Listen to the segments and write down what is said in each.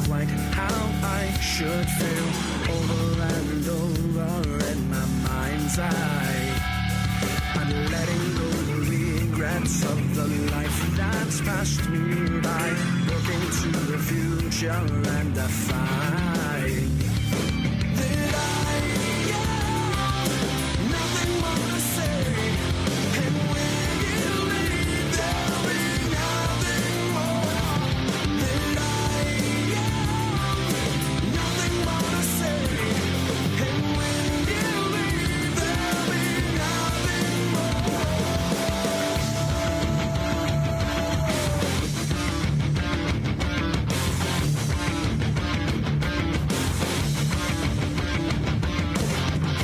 quite how I should feel. Over and over in my mind's eye, I'm letting go the regrets of the life that's passed me by. Looking to the future and I find that I have nothing more to say. And when you leave, there'll be nothing more. That I have nothing more to say. And when you leave, there'll be nothing more.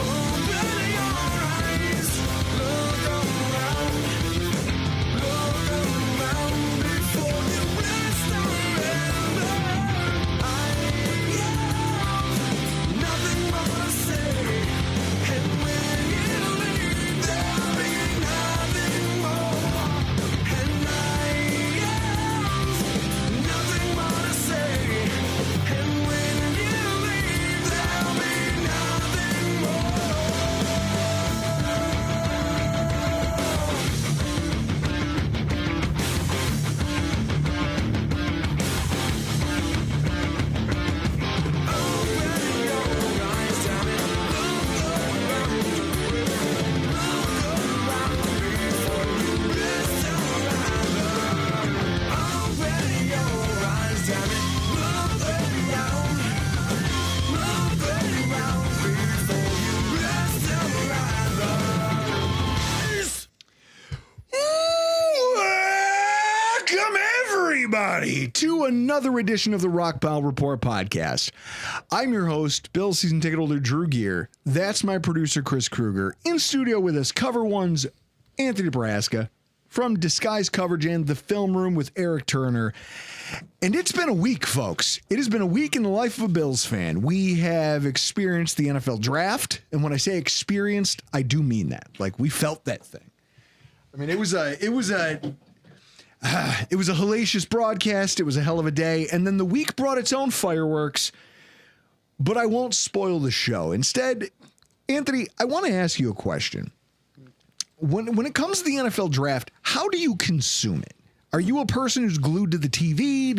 Open your eyes, look around before you rest forever. I have nothing more to say, and when you leave, there'll be nothing more. And I have nothing more to say, and when you leave, there'll be nothing more. Open your eyes, damn it, look around before you rest forever. Open your eyes, damn it, look around before you rest forever. Welcome, everybody, to another edition of the Rock Pile Report podcast. I'm your host, Bill Season Ticket Holder Drew Gear. That's my producer, Chris Kruger. In studio with us, Cover One's Anthony Prohaska. From Disguise Coverage and The Film Room with Eric Turner. And it's been a week, folks. It has been a week in the life of a Bills fan. We have experienced the NFL draft. And when I say experienced, I do mean that. Like, we felt that thing. I mean, it was a hellacious broadcast. It was a hell of a day. And then the week brought its own fireworks. But I won't spoil the show. Instead, Anthony, I want to ask you a question. When it comes to the NFL draft, how do you consume it? Are you a person who's glued to the TV?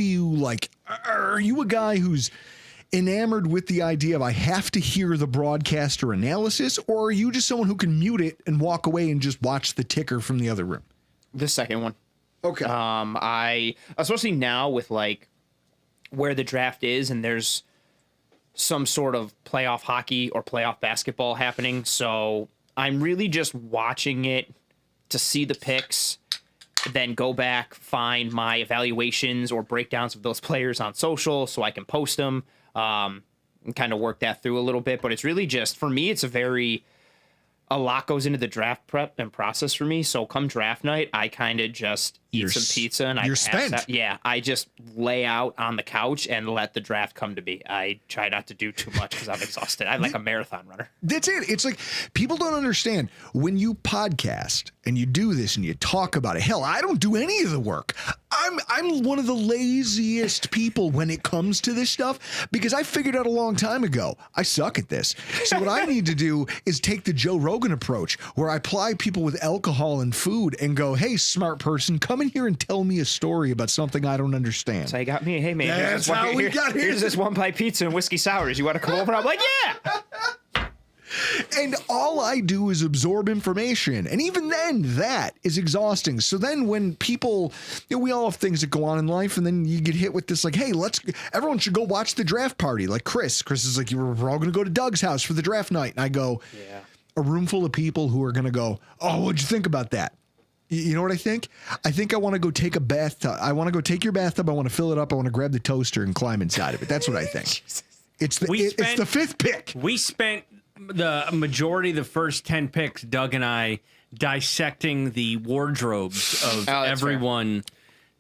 Are you a guy who's enamored with the idea of I have to hear the broadcaster analysis? Or are you just someone who can mute it and walk away and just watch the ticker from the other room? The second one. Okay. I especially now with like where the draft is and there's some sort of playoff hockey or playoff basketball happening. So I'm really just watching it to see the picks, then go back, find my evaluations or breakdowns of those players on social so I can post them, and kind of work that through a little bit. But it's really just, for me, it's a lot goes into the draft prep and process for me. So come draft night, I kind of just eat some pizza and I pass out. Yeah, I just lay out on the couch and let the draft come to me. I try not to do too much because I'm exhausted. I'm like a marathon runner. That's it. It's like people don't understand when you podcast and you do this and you talk about it. Hell, I don't do any of the work. I'm one of the laziest people when it comes to this stuff because I figured out a long time ago I suck at this. So what I need to do is take the Joe Rogan approach where I ply people with alcohol and food and go, hey, smart person, come in here and tell me a story about something I don't understand. So you got me. Hey, man, That's how we got here. Here's this one pie pizza and whiskey sours. You want to come over? I'm like, yeah. And all I do is absorb information. And even then, that is exhausting. So then when people, we all have things that go on in life, and then you get hit with this like, hey, everyone should go watch the draft party. Like Chris is like, we're all going to go to Doug's house for the draft night. And I go, yeah. A room full of people who are going to go, oh, what'd you think about that? You know what I think? I think I want to go take a bathtub. I want to go take your bathtub. I want to fill it up. I want to grab the toaster and climb inside of it. That's what I think. It's the fifth pick. We spent the majority of the first 10 picks, Doug and I, dissecting the wardrobes of everyone.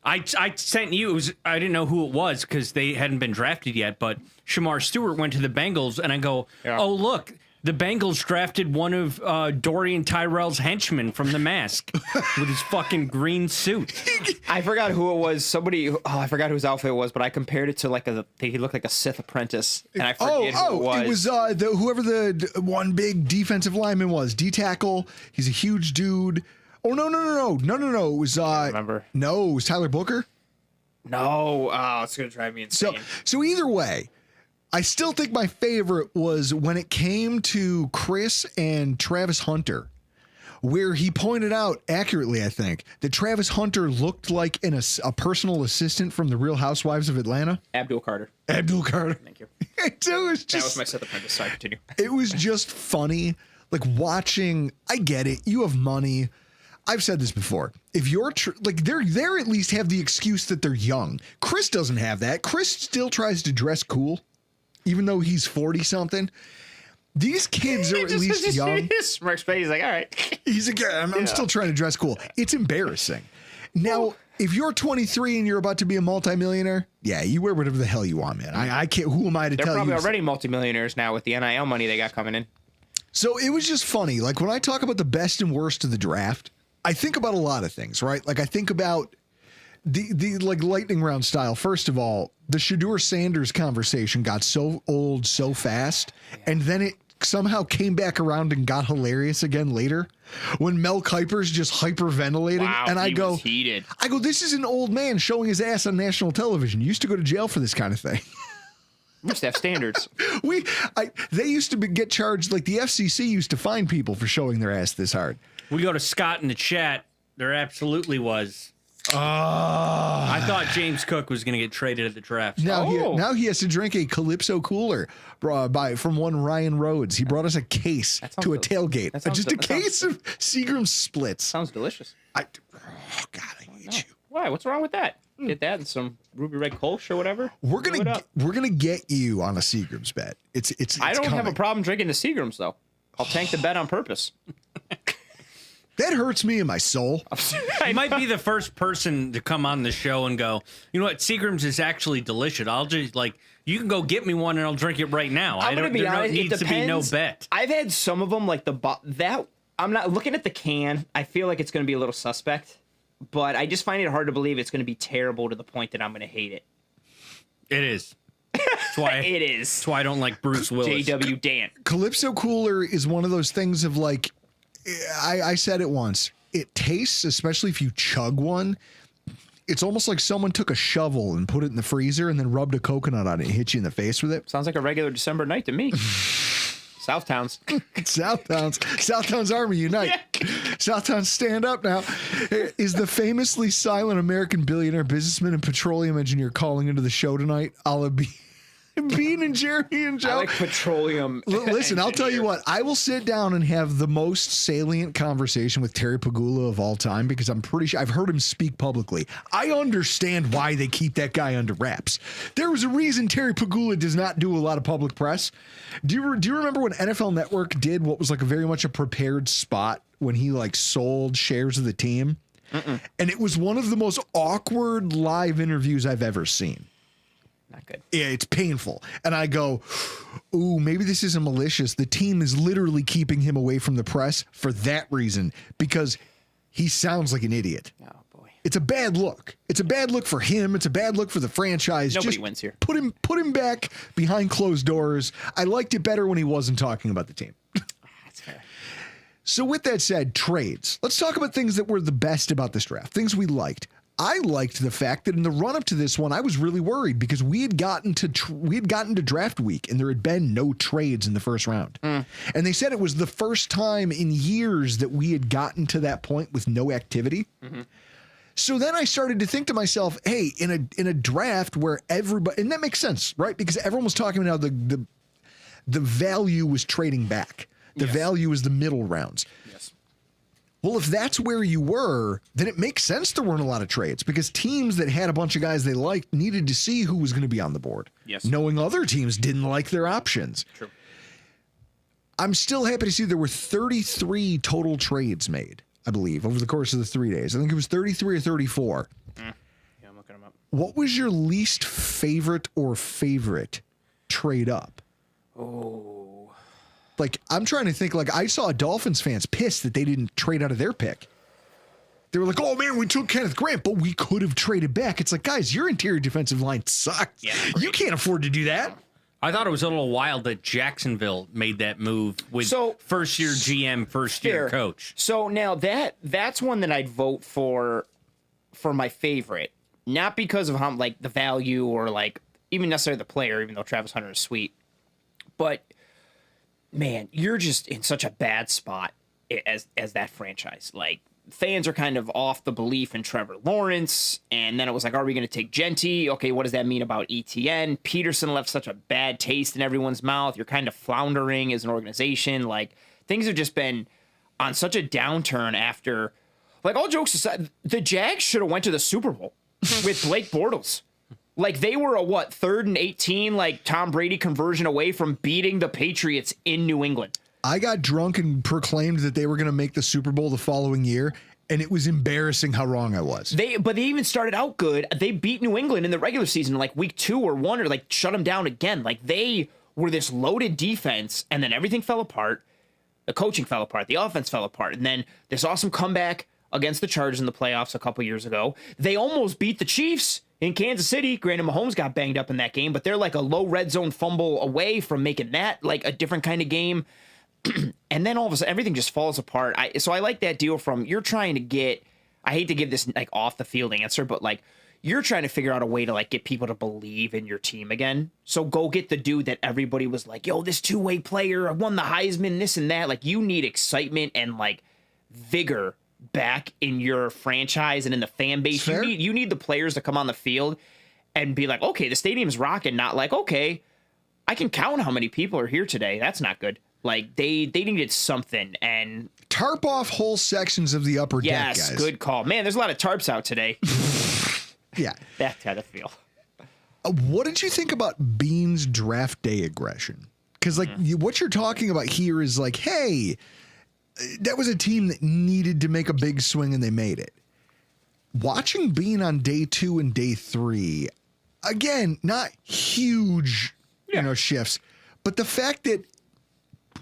I sent you, I didn't know who it was because they hadn't been drafted yet, but Shamar Stewart went to the Bengals, and I go, oh, look, The Bengals drafted one of Dorian Tyrell's henchmen from The Mask with his fucking green suit. I forgot who it was. I forgot whose outfit it was, but I compared it to he looked like a Sith apprentice, and I forget who it was. It was whoever the one big defensive lineman was. D-tackle. He's a huge dude. Oh, no. It was, remember. No, it was Tyler Booker. No. Oh, it's going to drive me insane. So either way, I still think my favorite was when it came to Chris and Travis Hunter, where he pointed out accurately, I think, that Travis Hunter looked like a personal assistant from the Real Housewives of Atlanta. Abdul Carter. Thank you. That was my Sith apprentice. Sorry, continue. It was just funny, like watching. I get it. You have money. I've said this before. If you're they're at least have the excuse that they're young. Chris doesn't have that. Chris still tries to dress cool, even though he's 40 something. These kids are at least young. He smirks, but he's like, all right. He's like, I'm still trying to dress cool. It's embarrassing. Now, if you're 23 and you're about to be a multimillionaire, yeah, you wear whatever the hell you want, man. I can't. Who am I to tell you? They're probably already multimillionaires now with the NIL money they got coming in. So it was just funny. Like when I talk about the best and worst of the draft, I think about a lot of things, right? Like I think about the like lightning round style. First of all, the Shedeur Sanders conversation got so old so fast, and then it somehow came back around and got hilarious again later when Mel Kiper's just hyperventilating. Wow, and I go, was heated. This is an old man showing his ass on national television. You used to go to jail for this kind of thing. We used to have standards. They used to get charged, like the FCC used to fine people for showing their ass this hard. We go to Scott in the chat. There absolutely was. I thought James Cook was going to get traded at the draft. Now he has to drink a Calypso cooler from one Ryan Rhodes. He brought us a case to a tailgate. Just a case of Seagram's Splits. Sounds delicious. God, I hate you. Why? What's wrong with that? Get that and some Ruby Red Kolsch or whatever. We're gonna get you on a Seagram's bet. It's I don't coming. have a problem drinking the Seagrams though. I'll tank the bet on purpose. That hurts me in my soul. I might be the first person to come on the show and go, you know what, Seagram's is actually delicious. I'll just you can go get me one and I'll drink it right now. I'm gonna be honest, there needs to be no bet. I've had some of them like I'm not looking at the can. I feel like it's going to be a little suspect, but I just find it hard to believe it's going to be terrible to the point that I'm going to hate it. It is. That's why it is. That's why I don't like Bruce Willis. JW Dan. Calypso Cooler is one of those things of like, I said it once. It tastes, especially if you chug one, it's almost like someone took a shovel and put it in the freezer and then rubbed a coconut on it and hit you in the face with it. Sounds like a regular December night to me. Southtowns. Southtown's Army Unite. Yeah. Southtown's stand up now. Is the famously silent American billionaire, businessman, and petroleum engineer calling into the show tonight? I'll be Bean and Jeremy and Joe. I like petroleum. Listen, I'll tell you what. I will sit down and have the most salient conversation with Terry Pagula of all time because I'm pretty sure I've heard him speak publicly. I understand why they keep that guy under wraps. There was a reason Terry Pagula does not do a lot of public press. Do you remember when NFL Network did what was like a very much a prepared spot when he like sold shares of the team? And it was one of the most awkward live interviews I've ever seen. Not good. Yeah, it's painful. And I go, ooh, maybe this isn't malicious. The team is literally keeping him away from the press for that reason because he sounds like an idiot. Oh, boy. It's a bad look. It's a bad look for him. It's a bad look for the franchise. Nobody wins here. Put him back behind closed doors. I liked it better when he wasn't talking about the team. That's fair. So with that said, trades. Let's talk about things that were the best about this draft, things we liked. I liked the fact that in the run up to this one, I was really worried because we had gotten to draft week and there had been no trades in the first round. And they said it was the first time in years that we had gotten to that point with no activity. So then I started to think to myself, hey, in a draft where everybody, and that makes sense, right? Because everyone was talking about how the value was trading back. The value is the middle rounds. Yes. Well, if that's where you were, then it makes sense there weren't a lot of trades because teams that had a bunch of guys they liked needed to see who was going to be on the board. Yes. Knowing other teams didn't like their options. True. I'm still happy to see there were 33 total trades made, I believe, over the course of the 3 days. I think it was 33 or 34. Yeah, I'm looking them up. What was your least favorite or favorite trade up? Oh. Like, I'm trying to think, like, I saw Dolphins fans pissed that they didn't trade out of their pick. They were like, oh, man, we took Kenneth Grant, but we could have traded back. It's like, guys, your interior defensive line sucks. Yeah, you can't afford to do that. I thought it was a little wild that Jacksonville made that move with first-year GM, first-year coach. So now that's one that I'd vote for my favorite. Not because of how, like, the value or, like, even necessarily the player, even though Travis Hunter is sweet. But, man, you're just in such a bad spot as that franchise. Like, fans are kind of off the belief in Trevor Lawrence, and then it was like, are we going to take Genty? Okay, what does that mean about ETN? Peterson left such a bad taste in everyone's mouth. You're kind of floundering as an organization. Like, things have just been on such a downturn after, like, all jokes aside, the Jags should have went to the Super Bowl with Blake Bortles. Like, they were a, 3rd and 18, like, Tom Brady conversion away from beating the Patriots in New England. I got drunk and proclaimed that they were going to make the Super Bowl the following year, and it was embarrassing how wrong I was. But they even started out good. They beat New England in the regular season, like, week 2 or 1, or, like, shut them down again. Like, they were this loaded defense, and then everything fell apart. The coaching fell apart. The offense fell apart. And then this awesome comeback against the Chargers in the playoffs a couple years ago. They almost beat the Chiefs in Kansas City. Granted, Mahomes got banged up in that game, but they're like a low red zone fumble away from making that like a different kind of game. And then all of a sudden, everything just falls apart. So I like that deal from, you're trying to get, I hate to give this like off the field answer, but like you're trying to figure out a way to like get people to believe in your team again. So go get the dude that everybody was like, yo, this two-way player, I won the Heisman, this and that. Like, you need excitement and like vigor back in your franchise and in the fan base. You need the players to come on the field and be like, okay, the stadium's rocking, not like, okay, I can count how many people are here today. That's not good. Like, they needed something, and tarp off whole sections of the upper deck, guys. Yes, good call. Man, there's a lot of tarps out today. Yeah. That's how I feel. What did you think about Bean's draft day aggression? Because, like, what you're talking about here is like, hey, that was a team that needed to make a big swing, and they made it. Watching Bean on day 2 and day 3, again, not huge, shifts, but the fact that,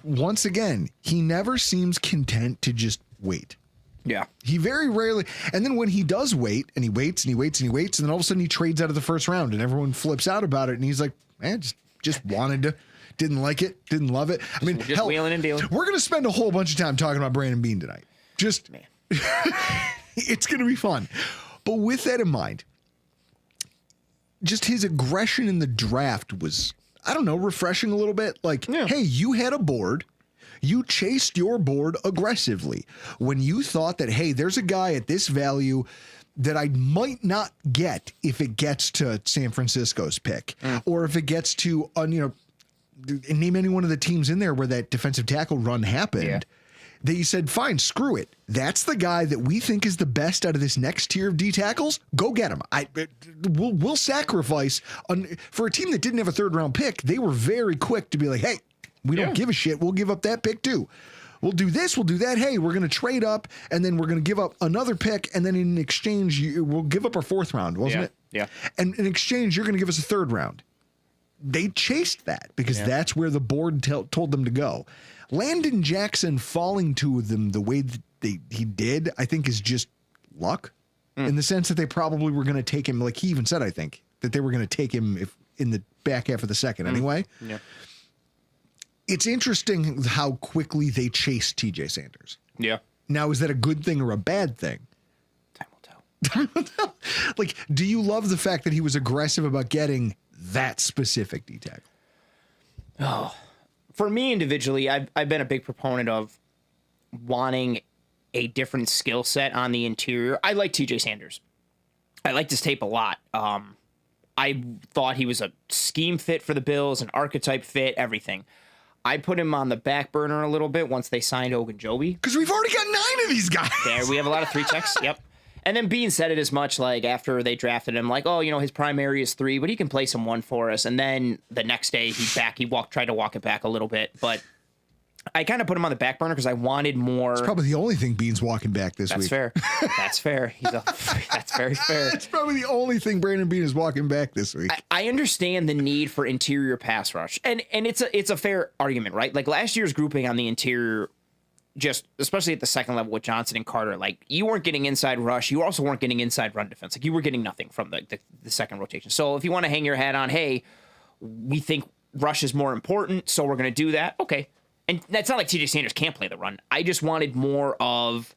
once again, he never seems content to just wait. Yeah. He very rarely, and then when he does wait, and he waits, and he waits, and he waits, and then all of a sudden he trades out of the first round, and everyone flips out about it, and he's like, man, just wanted to, didn't like it, didn't love it. I mean, just wheeling and dealing. We're going to spend a whole bunch of time talking about Brandon Bean tonight. Just, man. It's going to be fun. But with that in mind, just his aggression in the draft was, I don't know, refreshing a little bit. Like, hey, you had a board. You chased your board aggressively when you thought that, hey, there's a guy at this value that I might not get if it gets to San Francisco's pick, or if it gets to, name any one of the teams in there where that defensive tackle run happened. Yeah. That you said, fine, screw it. That's the guy that we think is the best out of this next tier of D tackles. Go get him. We'll sacrifice for a team that didn't have a 3rd round pick. They were very quick to be like, hey, we don't give a shit. We'll give up that pick too. We'll do this. We'll do that. Hey, we're going to trade up, and then we're going to give up another pick, and then in exchange, we'll give up our 4th round, wasn't it? Yeah. And in exchange, you're going to give us a 3rd round. They chased that because that's where the board told them to go. Landon Jackson falling to them the way that he did, I think, is just luck in the sense that they probably were going to take him. Like he even said, I think, that they were going to take him in the back half of the second anyway. Yeah. It's interesting how quickly they chased TJ Sanders. Yeah. Now, is that a good thing or a bad thing? Time will tell. Like, do you love the fact that he was aggressive about getting that specific D tackle? Oh, for me individually, I've been a big proponent of wanting a different skill set on the interior. I like TJ Sanders. I liked his tape a lot. I thought he was a scheme fit for the Bills, an archetype fit, everything. I put him on the back burner a little bit once they signed Ogunjobi. Because we've already got 9 of these guys. There, we have a lot of 3 techs. Yep. And then Bean said it as much, like, after they drafted him, like, oh, his primary is 3, but he can play some 1 for us. And then the next day, tried to walk it back a little bit. But I kind of put him on the back burner because I wanted more. It's probably the only thing Bean's walking back this week. That's fair. That's fair. That's very fair. That's probably the only thing Brandon Bean is walking back this week. I understand the need for interior pass rush, and it's a fair argument, right? Like last year's grouping on the interior, just especially at the second level with Johnson and Carter, like you weren't getting inside rush, you also weren't getting inside run defense. Like you were getting nothing from the second rotation. So if you want to hang your hat on, hey, we think rush is more important, so we're going to do that. Okay. And that's not like TJ Sanders can't play the run. I just wanted more of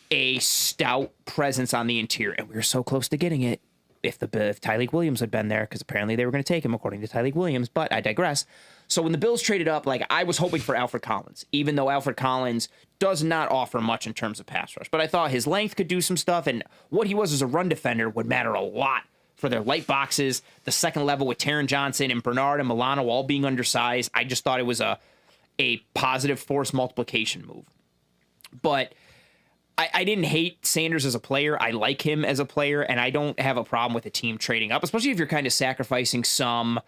a stout presence on the interior, and we were so close to getting it if Tyreek Williams had been there, because apparently they were going to take him according to Tyreek Williams, but I digress. So when the Bills traded up, like I was hoping for Alfred Collins, even though Alfred Collins does not offer much in terms of pass rush, but I thought his length could do some stuff, and what he was as a run defender would matter a lot for their light boxes, the second level with Taron Johnson and Bernard and Milano all being undersized. I just thought it was a positive force multiplication move. But I didn't hate Sanders as a player. I like him as a player, and I don't have a problem with a team trading up, especially if you're kind of sacrificing some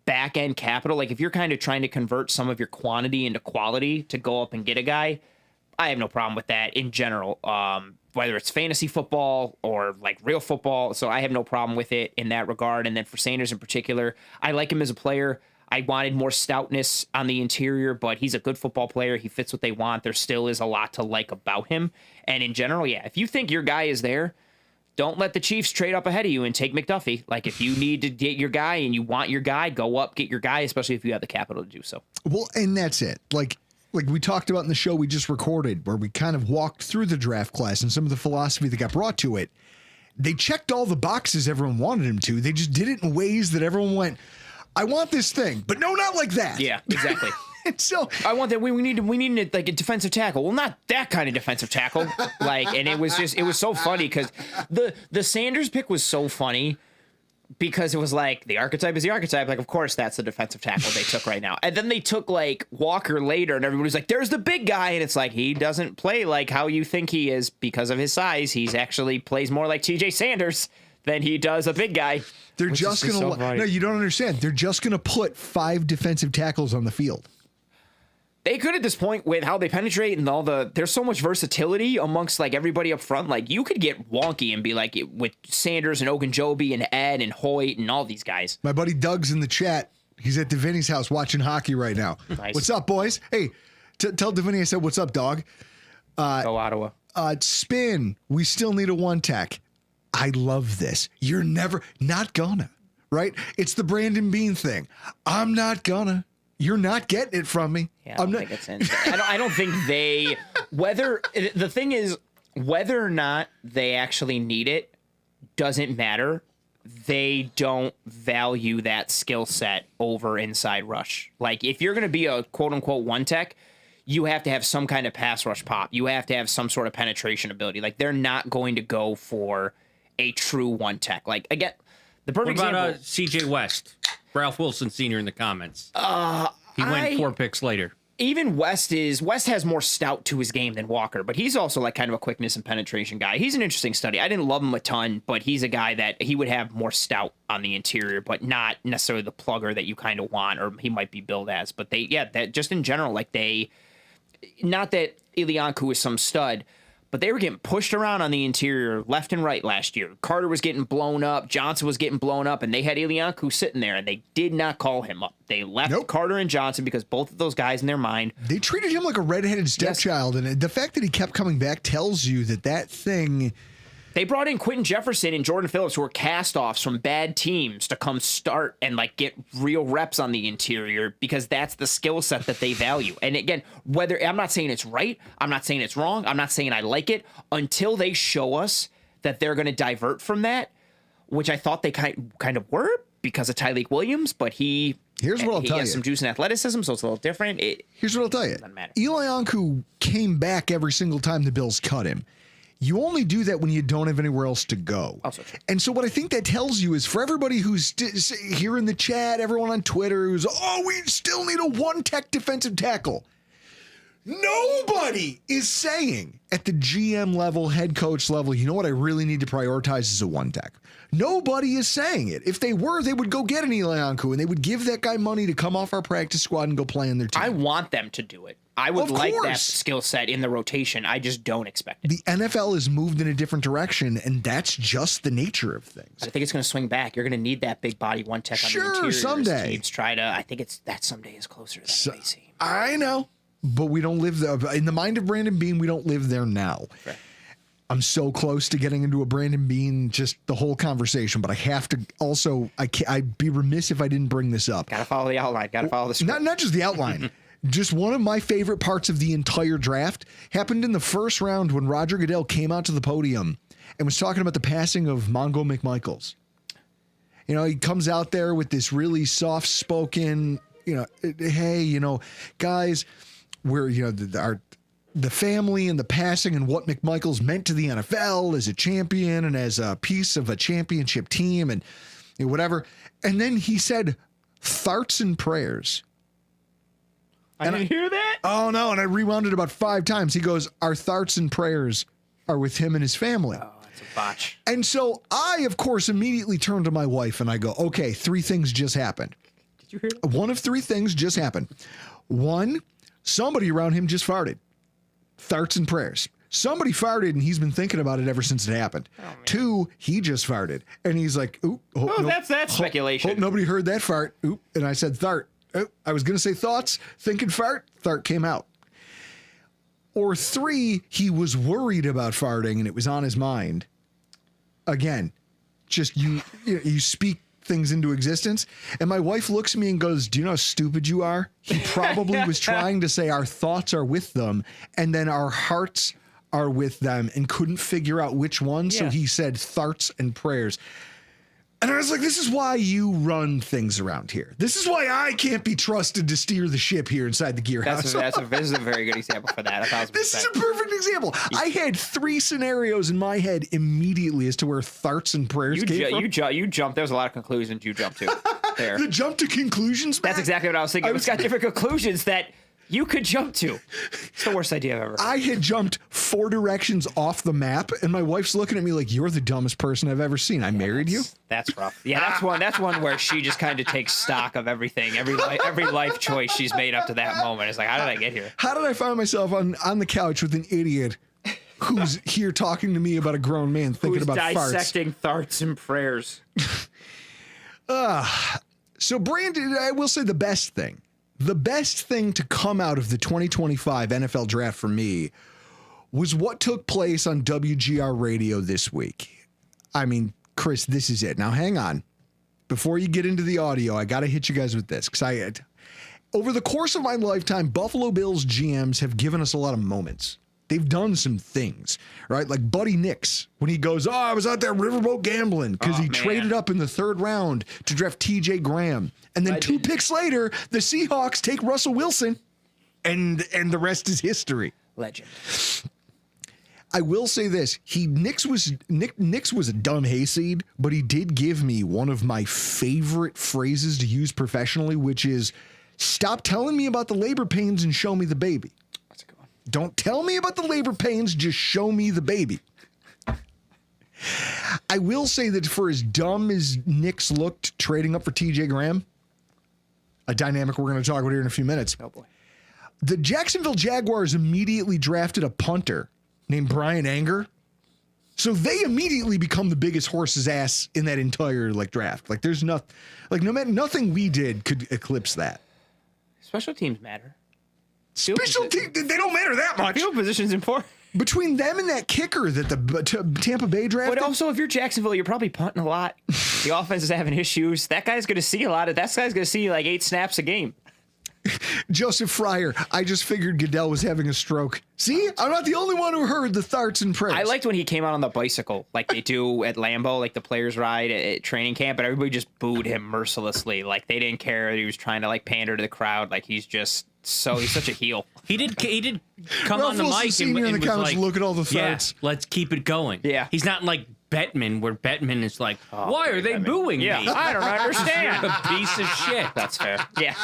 back-end capital. Like if you're kind of trying to convert some of your quantity into quality to go up and get a guy, I have no problem with that in general, whether it's fantasy football or like real football. So I have no problem with it in that regard. And then for Sanders in particular, I like him as a player. I wanted more stoutness on the interior, but he's a good football player. He fits what they want. There still is a lot to like about him. And in general, yeah, if you think your guy is there, don't let the Chiefs trade up ahead of you and take McDuffie. Like if you need to get your guy and you want your guy, go up, get your guy, especially if you have the capital to do so. Well, and that's it. Like we talked about in the show we just recorded, where we kind of walked through the draft class and some of the philosophy that got brought to it. They checked all the boxes everyone wanted him to. They just did it in ways that everyone went, I want this thing, but no, not like that. Yeah, exactly. And so I want that. We need like a defensive tackle. Well, not that kind of defensive tackle. Like, and it was so funny because the Sanders pick was so funny because it was like the archetype is the archetype. Like, of course, that's the defensive tackle they took right now. And then they took like Walker later, and everybody's like, "There's the big guy," and it's like he doesn't play like how you think he is because of his size. He's actually plays more like TJ Sanders than he does a big guy. They're just going to no, you don't understand. They're just going to put 5 defensive tackles on the field. They could at this point with how they penetrate and there's so much versatility amongst like everybody up front. Like you could get wonky and be like with Sanders and Ogunjobi and Ed and Hoyt and all these guys. My buddy Doug's in the chat. He's at Davini's house watching hockey right now. Nice. What's up, boys? Hey, tell Davini I said, what's up, dog? Go Ottawa. Spin. We still need a one tech. I love this. You're not gonna, right? It's the Brandon Bean thing. I'm not gonna. You're not getting it from me. Yeah, I don't think it's in. I don't think they, the thing is, whether or not they actually need it doesn't matter. They don't value that skill set over inside rush. Like if you're going to be a quote unquote one tech, you have to have some kind of pass rush pop. You have to have some sort of penetration ability. Like they're not going to go for a true one tech. Like again, the perfect what about example. CJ West, Ralph Wilson Sr. in the comments. He went 4 picks later. Even West has more stout to his game than Walker, but he's also like kind of a quickness and penetration guy. He's an interesting study. I didn't love him a ton, but he's a guy that he would have more stout on the interior, but not necessarily the plugger that you kind of want, or he might be billed as. But that just in general, like not that Ilianku is some stud, but they were getting pushed around on the interior left and right last year. Carter was getting blown up. Johnson was getting blown up, and they had Ilianku sitting there, and they did not call him up. They left Carter and Johnson because both of those guys in their mind. They treated him like a redheaded stepchild, and the fact that he kept coming back tells you that thing... They brought in Quentin Jefferson and Jordan Phillips, who were cast-offs from bad teams, to come start and like get real reps on the interior because that's the skill set that they value. And again, whether I'm not saying it's right, I'm not saying it's wrong, I'm not saying I like it, until they show us that they're going to divert from that, which I thought they kind of were because of Tyreek Williams, but he has some juice and athleticism, so it's a little different. Here's what I'll tell you. Doesn't matter. Ilianku came back every single time the Bills cut him. You only do that when you don't have anywhere else to go. Also true. And so what I think that tells you is for everybody who's here in the chat, everyone on Twitter who's, we still need a one-tech defensive tackle. Nobody is saying at the GM level, head coach level, you know what I really need to prioritize is a one tech. Nobody is saying it. If they were, they would go get an Eli Anku and they would give that guy money to come off our practice squad and go play in their team. I want them to do it. I would like that skill set in the rotation. I just don't expect it. The NFL has moved in a different direction, and that's just the nature of things. I think it's going to swing back. You're going to need that big body one tech on the interior. Someday. Teams try to. I think that someday is closer than it may seem. I know, but we don't live there. In the mind of Brandon Beane, we don't live there now. Fair. I'm so close to getting into a Brandon Beane, just the whole conversation, but I have to also, I'd be remiss if I didn't bring this up. Got to follow the outline. Got to follow the script. Not just the outline. Just one of my favorite parts of the entire draft happened in the first round when Roger Goodell came out to the podium and was talking about the passing of Mongo McMichaels. You know, he comes out there with this really soft-spoken, hey, guys, we're, the family and the passing and what McMichaels meant to the NFL as a champion and as a piece of a championship team and whatever. And then he said, "Tharts and prayers." I didn't hear that. Oh, no. And I rewound it about 5 times. He goes, "Our thoughts and prayers are with him and his family." Oh, that's a botch. And so I, of course, immediately turn to my wife and I go, okay, 3 things just happened. Did you hear that? One of 3 things just happened. 1, somebody around him just farted. Thoughts and prayers. Somebody farted and he's been thinking about it ever since it happened. Oh, 2, he just farted. And he's like, ooh. That's speculation. Hope nobody heard that fart. Oop. And I said, "Thart." I was going to say thoughts, thinking fart came out. Or 3, he was worried about farting and it was on his mind. Again, just you speak things into existence. And my wife looks at me and goes, "Do you know how stupid you are?" He probably was trying to say our thoughts are with them and then our hearts are with them and couldn't figure out which one. So he said thoughts and prayers. And I was like, this is why you run things around here. This is why I can't be trusted to steer the ship here inside the gear house. This is a very good example for that. 1,000%. This is a perfect example. I had 3 scenarios in my head immediately as to where thoughts and prayers came from. You jumped. There was a lot of conclusions you jumped to there. The jump to conclusions, Matt? That's exactly what I was thinking. It's got different conclusions that you could jump to. It's the worst idea I've ever heard. I had jumped 4 directions off the map, and my wife's looking at me like, "You're the dumbest person I've ever seen. I married you." That's rough. Yeah, that's one where she just kind of takes stock of everything, every life choice she's made up to that moment. It's like, how did I get here? How did I find myself on the couch with an idiot who's here talking to me about a grown man thinking about farts? Dissecting thoughts and prayers. So, Brandon, I will say the best thing to come out of the 2025 NFL draft for me was what took place on WGR radio this week. I mean, Chris, this is it. Now, hang on. Before you get into the audio, I got to hit you guys with this because over the course of my lifetime, Buffalo Bills GMs have given us a lot of moments. They've done some things, right? Like Buddy Nix, when he goes, "Oh, I was out there riverboat gambling," because he traded up in the 3rd round to draft TJ Graham. And then 2 picks later, the Seahawks take Russell Wilson, and the rest is history. Legend. I will say this. Nix was a dumb hayseed, but he did give me one of my favorite phrases to use professionally, which is, "Stop telling me about the labor pains and show me the baby." That's a good one. Don't tell me about the labor pains, just show me the baby. I will say that for as dumb as Nix looked trading up for TJ Graham, a dynamic we're going to talk about here in a few minutes. Oh boy. The Jacksonville Jaguars immediately drafted a punter named Brian Anger. So they immediately become the biggest horse's ass in that entire draft. There's nothing we did could eclipse that. Special teams matter. Special teams, they don't matter that much. Field position's important. Between them and that kicker that the Tampa Bay drafted. But also, if you're Jacksonville, you're probably punting a lot. The offense is having issues. That guy's going to see a lot of. That guy's going to see 8 snaps a game. Joseph Fryer, I just figured Goodell was having a stroke. See, I'm not the only one who heard the tharts and prayers. I liked when he came out on the bicycle, like they do at Lambeau, like the players ride at training camp, and everybody just booed him mercilessly. Like they didn't care that he was trying to pander to the crowd. Like he's such a heel. He did come Ralph on the Wilson mic Sr. and in the was comments, like, look at all the "Yeah, farts." let's keep it going." Yeah. He's not Bettman, where Bettman is like, why are they booing Yeah, me? I don't understand. A piece of shit. That's fair. Yeah.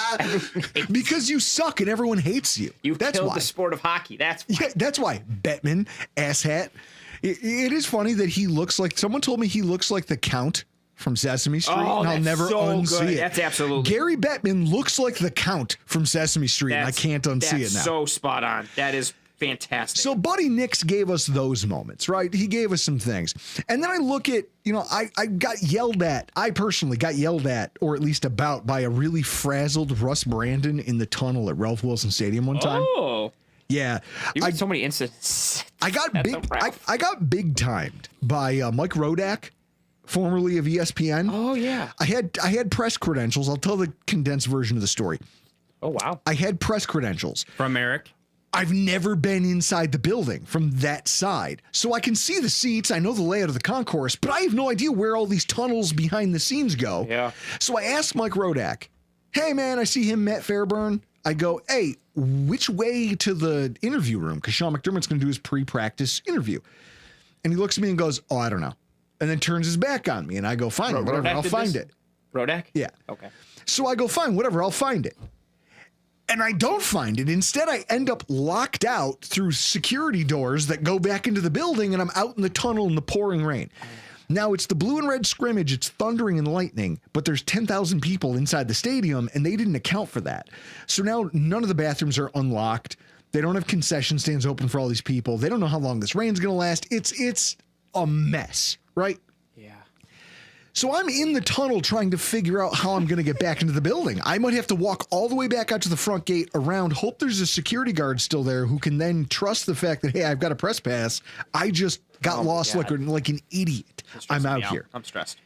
Because you suck and everyone hates you. You've That's killed why. the sport of hockey. That's why. Yeah, that's why. Bettman, asshat. It is funny that he looks like, someone told me he looks like the Count from Sesame Street, Oh, and I'll that's never so unsee good. it. That's absolutely. Gary Bettman looks like the Count from Sesame Street, and I can't unsee it now. So spot on. That is fantastic. So Buddy Nix gave us those moments, right? He gave us some things. And then I look at, I got yelled at. I personally got yelled at, or at least about, by a really frazzled Russ Brandon in the tunnel at Ralph Wilson Stadium one time. Oh. Yeah. You had so many incidents. I got That's big. so Ralph. I got big timed by Mike Rodak, formerly of ESPN. Oh yeah. I had press credentials. I'll tell the condensed version of the story. Oh wow. I had press credentials. From Eric. I've never been inside the building from that side. So I can see the seats. I know the layout of the concourse, but I have no idea where all these tunnels behind the scenes go. Yeah. So I asked Mike Rodak, hey man, I see him, Matt Fairburn. I go, hey, which way to the interview room? Because Sean McDermott's going to do his pre-practice interview. And he looks at me and goes, oh, I don't know. And then turns his back on me. And I go, fine, whatever, Rodak I'll did find this? it. Rodak? Yeah. Okay. So I go, fine, whatever, I'll find it. And I don't find it. Instead, I end up locked out through security doors that go back into the building, and I'm out in the tunnel in the pouring rain. Now, it's the blue and red scrimmage. It's thundering and lightning, but there's 10,000 people inside the stadium, and they didn't account for that. So now none of the bathrooms are unlocked. They don't have concession stands open for all these people. They don't know how long this rain's going to last. It's a mess, right? Yeah. So I'm in the tunnel trying to figure out how I'm going to get back into the building. I might have to walk all the way back out to the front gate, around, hope there's a security guard still there who can then trust the fact that, hey, I've got a press pass. I just got lost like an idiot. I'm out here. I'm stressed.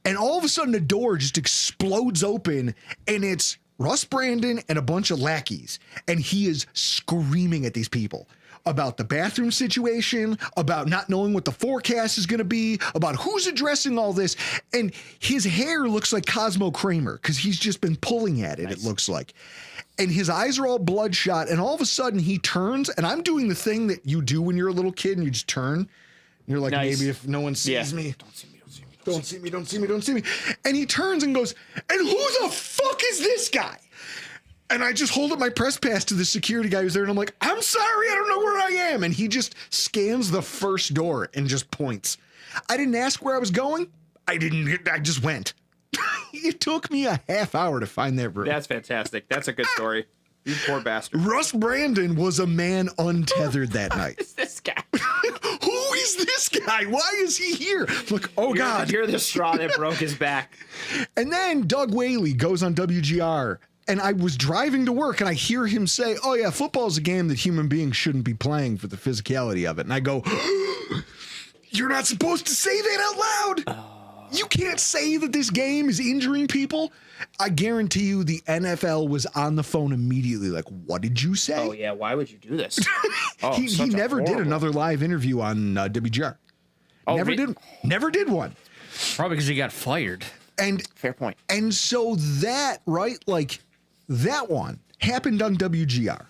And all of a sudden, the door just explodes open, and it's Russ Brandon and a bunch of lackeys. And he is screaming at these people about the bathroom situation, about not knowing what the forecast is going to be, about who's addressing all this. And his hair looks like Cosmo Kramer because he's just been pulling at it, It looks like. And his eyes are all bloodshot. And all of a sudden he turns, and I'm doing the thing that you do when you're a little kid and you just turn. And you're like, maybe if no one sees me. Don't see me. And he turns and goes, and who the fuck is this guy? And I just hold up my press pass to the security guy who's there, and I'm like, I'm sorry, I don't know where I am. And he just scans the first door and just points. I didn't ask where I was going. I just went. It took me a half hour to find that room. That's fantastic. That's a good story. You poor bastard. Russ Brandon was a man untethered that night. Who is this guy? Who is this guy? Why is he here? I'm like, oh God. You're the straw that broke his back. And then Doug Whaley goes on WGR. And I was driving to work and I hear him say, oh yeah, football is a game that human beings shouldn't be playing for the physicality of it. And I go, you're not supposed to say that out loud. You can't say that this game is injuring people. I guarantee you the NFL was on the phone immediately. Like, what did you say? Oh yeah, why would you do this? He never did another live interview on WGR. Never did one. Probably because he got fired. And fair point. And so that, right, like that one happened on WGR.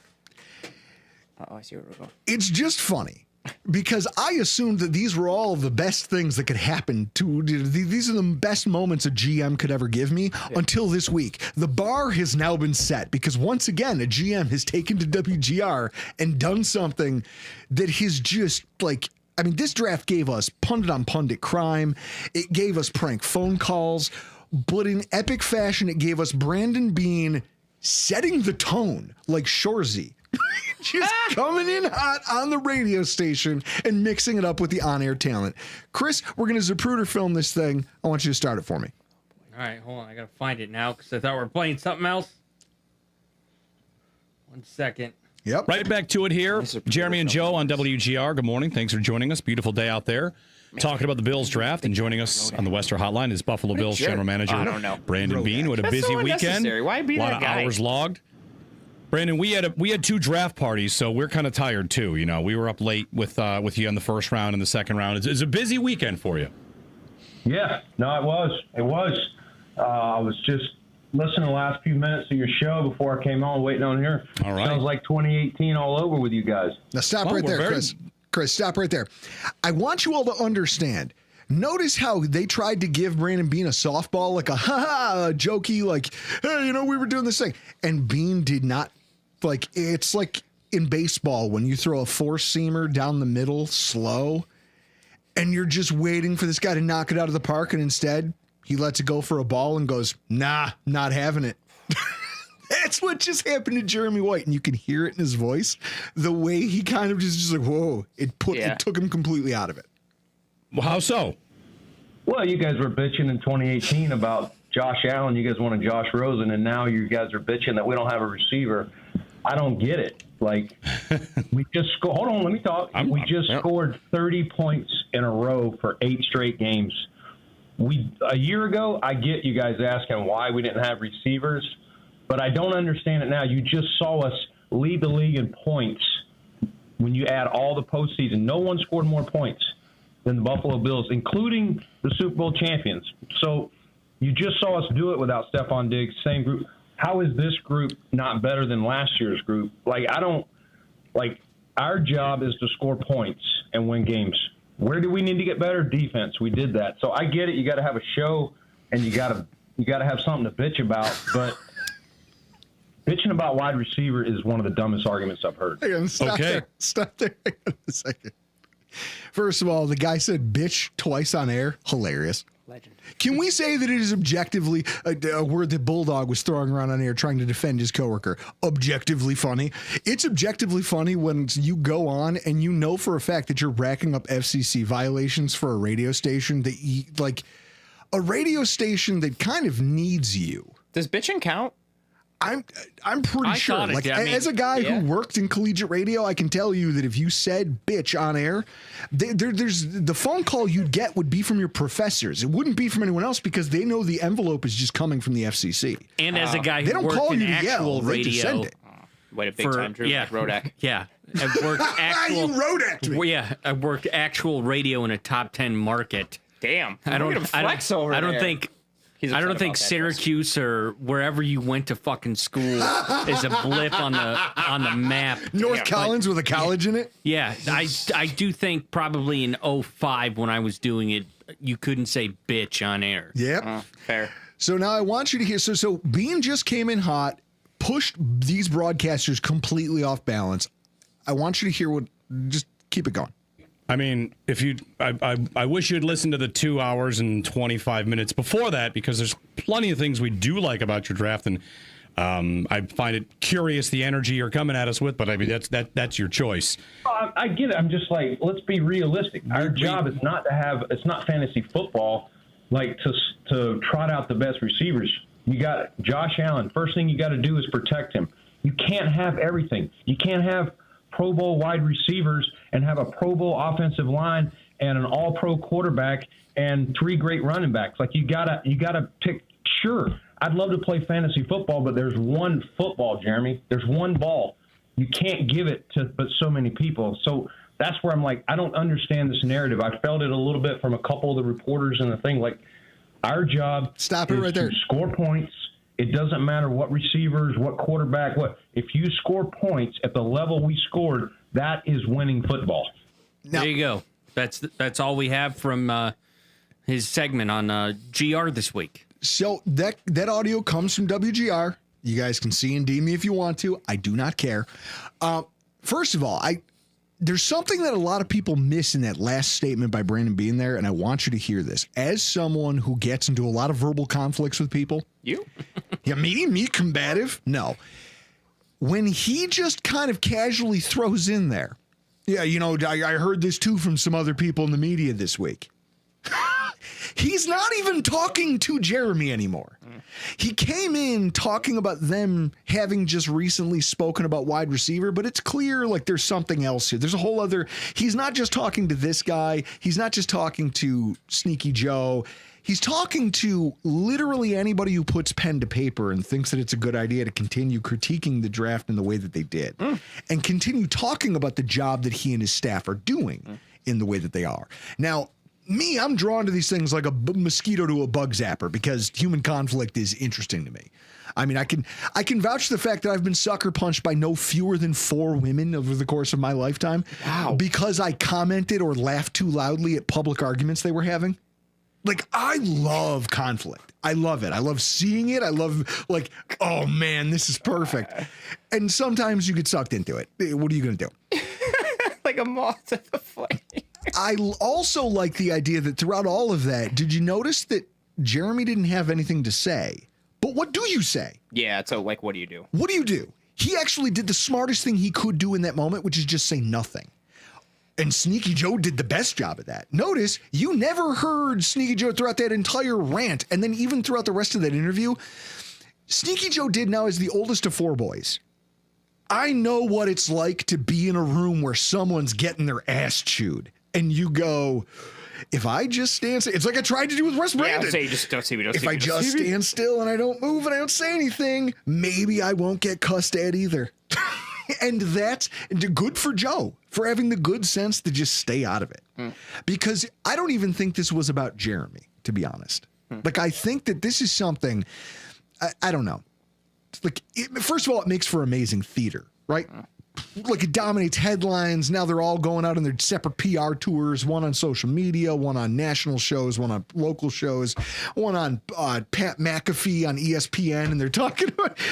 I see where we're going. It's just funny because I assumed that these were all of the best things that could happen to, these are the best moments a GM could ever give me until this week. The bar has now been set because once again, a GM has taken to WGR and done something that has just like, I mean, this draft gave us pundit on pundit crime. It gave us prank phone calls, but in epic fashion, it gave us Brandon Beane setting the tone like Shorzy. Just coming in hot on the radio station and mixing it up with the on-air talent. Chris, we're going to Zapruder film this thing. I want you to start it for me. All right, hold on. I got to find it now because I thought we were playing something else. 1 second. Yep. Right back to it here. Jeremy and Joe on WGR. Good morning. Thanks for joining us. Beautiful day out there. Talking about the Bills draft, and joining us on the Western Hotline is Buffalo Bills general manager Brandon Beane, who had a busy weekend. Why be a lot that of guy? hours logged. Brandon, we had 2 draft parties, so we're kind of tired too. You know, we were up late with you in the first round and the second round. It's a busy weekend for you. Yeah, no, it was. I was just listening to the last few minutes of your show before I came on, waiting on here. All right. Sounds like 2018 all over with you guys. Now stop right there, Chris. Chris, stop right there. I want you all to understand, Notice how they tried to give Brandon Bean a softball, like a ha-ha, jokey, like, hey, we were doing this thing. And Bean did not, like, it's like in baseball when you throw a four-seamer down the middle slow and you're just waiting for this guy to knock it out of the park, and instead he lets it go for a ball and goes, nah, not having it. That's what just happened to Jeremy White, and you can hear it in his voice. The way he kind of just like, whoa, it took him completely out of it. Well, how so? Well, you guys were bitching in 2018 about Josh Allen. You guys wanted Josh Rosen, and now you guys are bitching that we don't have a receiver. I don't get it. Like, we just hold on, let me talk. We just scored 30 points in a row for 8 straight games. A year ago, I get you guys asking why we didn't have receivers, but I don't understand it now. You just saw us lead the league in points when you add all the postseason. No one scored more points than the Buffalo Bills, including the Super Bowl champions. So you just saw us do it without Stephon Diggs, same group. How is this group not better than last year's group? Our job is to score points and win games. Where do we need to get better? Defense. We did that. So I get it. You got to have a show, and you got to have something to bitch about. But bitching about wide receiver is one of the dumbest arguments I've heard. Stop there. Hang on a second. First of all, the guy said bitch twice on air. Hilarious. Legend. Can we say that it is objectively a word that Bulldog was throwing around on air trying to defend his coworker? Objectively funny. It's objectively funny when you go on and you know for a fact that you're racking up FCC violations for a radio station a radio station that kind of needs you. Does bitching count? I'm pretty sure. As a guy who worked in collegiate radio, I can tell you that if you said bitch on air, there's the phone call you'd get would be from your professors. It wouldn't be from anyone else because they know the envelope is just coming from the FCC. And as a guy who worked in actual radio, wait a big time, Drew. Yeah, Rodak. Yeah, I worked actual. You Rodak me. Yeah, I worked actual radio in a top 10 market. Damn, I don't think Syracuse or wherever you went to fucking school is a blip on the map. North Collins with a college in it? Yeah, I do think probably in 2005 when I was doing it, you couldn't say bitch on air. Yep. Fair. So now I want you to hear. So Bean just came in hot, pushed these broadcasters completely off balance. I want you to hear just keep it going. I mean, I wish you'd listened to the 2 hours and 25 minutes before that, because there's plenty of things we do like about your draft, and I find it curious the energy you're coming at us with. But I mean, that's your choice. I get it. I'm just like, let's be realistic. Our job is not it's not fantasy football, like to trot out the best receivers. You got Josh Allen. First thing you got to do is protect him. You can't have everything. You can't have Pro Bowl wide receivers and have a Pro Bowl offensive line and an all-pro quarterback and 3 great running backs. Like, you gotta pick. Sure, I'd love to play fantasy football, but there's one football, Jeremy. There's one ball. You can't give it to but so many people. So that's where I'm like, I don't understand this narrative. I felt it a little bit from a couple of the reporters and the thing. Like, our job is to score points. It doesn't matter what receivers, what quarterback, if you score points at the level we scored, that is winning football. Now, there you go. That's all we have from his segment on GR this week. So that audio comes from WGR. You guys can see and deem me if you want to. I do not care. First of all, there's something that a lot of people miss in that last statement by Brandon Bean there, and I want you to hear this. As someone who gets into a lot of verbal conflicts with people. You? Yeah, me combative? No. When he just kind of casually throws in there, yeah, I heard this too from some other people in the media this week. He's not even talking to Jeremy anymore. He came in talking about them having just recently spoken about wide receiver, but it's clear like there's something else here. There's a whole other. He's not just talking to this guy. He's not just talking to Sneaky Joe. He's talking to literally anybody who puts pen to paper and thinks that it's a good idea to continue critiquing the draft in the way that they did and continue talking about the job that he and his staff are doing in the way that they are. Now, I'm drawn to these things like a mosquito to a bug zapper because human conflict is interesting to me. I mean, I can vouch for the fact that I've been sucker punched by no fewer than 4 women over the course of my lifetime. Wow. Because I commented or laughed too loudly at public arguments they were having. Like, I love conflict. I love it. I love seeing it. I love, like, oh man, this is perfect. And sometimes you get sucked into it. What are you going to do? Like a moth at the flame. I also like the idea that throughout all of that, did you notice that Jeremy didn't have anything to say? But what do you say? Yeah, so like, what do you do? What do you do? He actually did the smartest thing he could do in that moment, which is just say nothing. And Sneaky Joe did the best job of that. Notice, you never heard Sneaky Joe throughout that entire rant. And then even throughout the rest of that interview, Sneaky Joe did now as the oldest of 4 boys. I know what it's like to be in a room where someone's getting their ass chewed. And you go, if I just stand still, it's like I tried to do with Russ Brandon. Yeah, so you just don't see me. If I just stand still and I don't move and I don't say anything, maybe I won't get cussed at either. And that's good for Joe for having the good sense to just stay out of it. Because I don't even think this was about Jeremy, to be honest. Like, I think that this is something, I don't know. Like, first of all, it makes for amazing theater, right? Like, it dominates headlines. Now they're all going out on their separate PR tours, one on social media, one on national shows, one on local shows, one on Pat McAfee on ESPN. And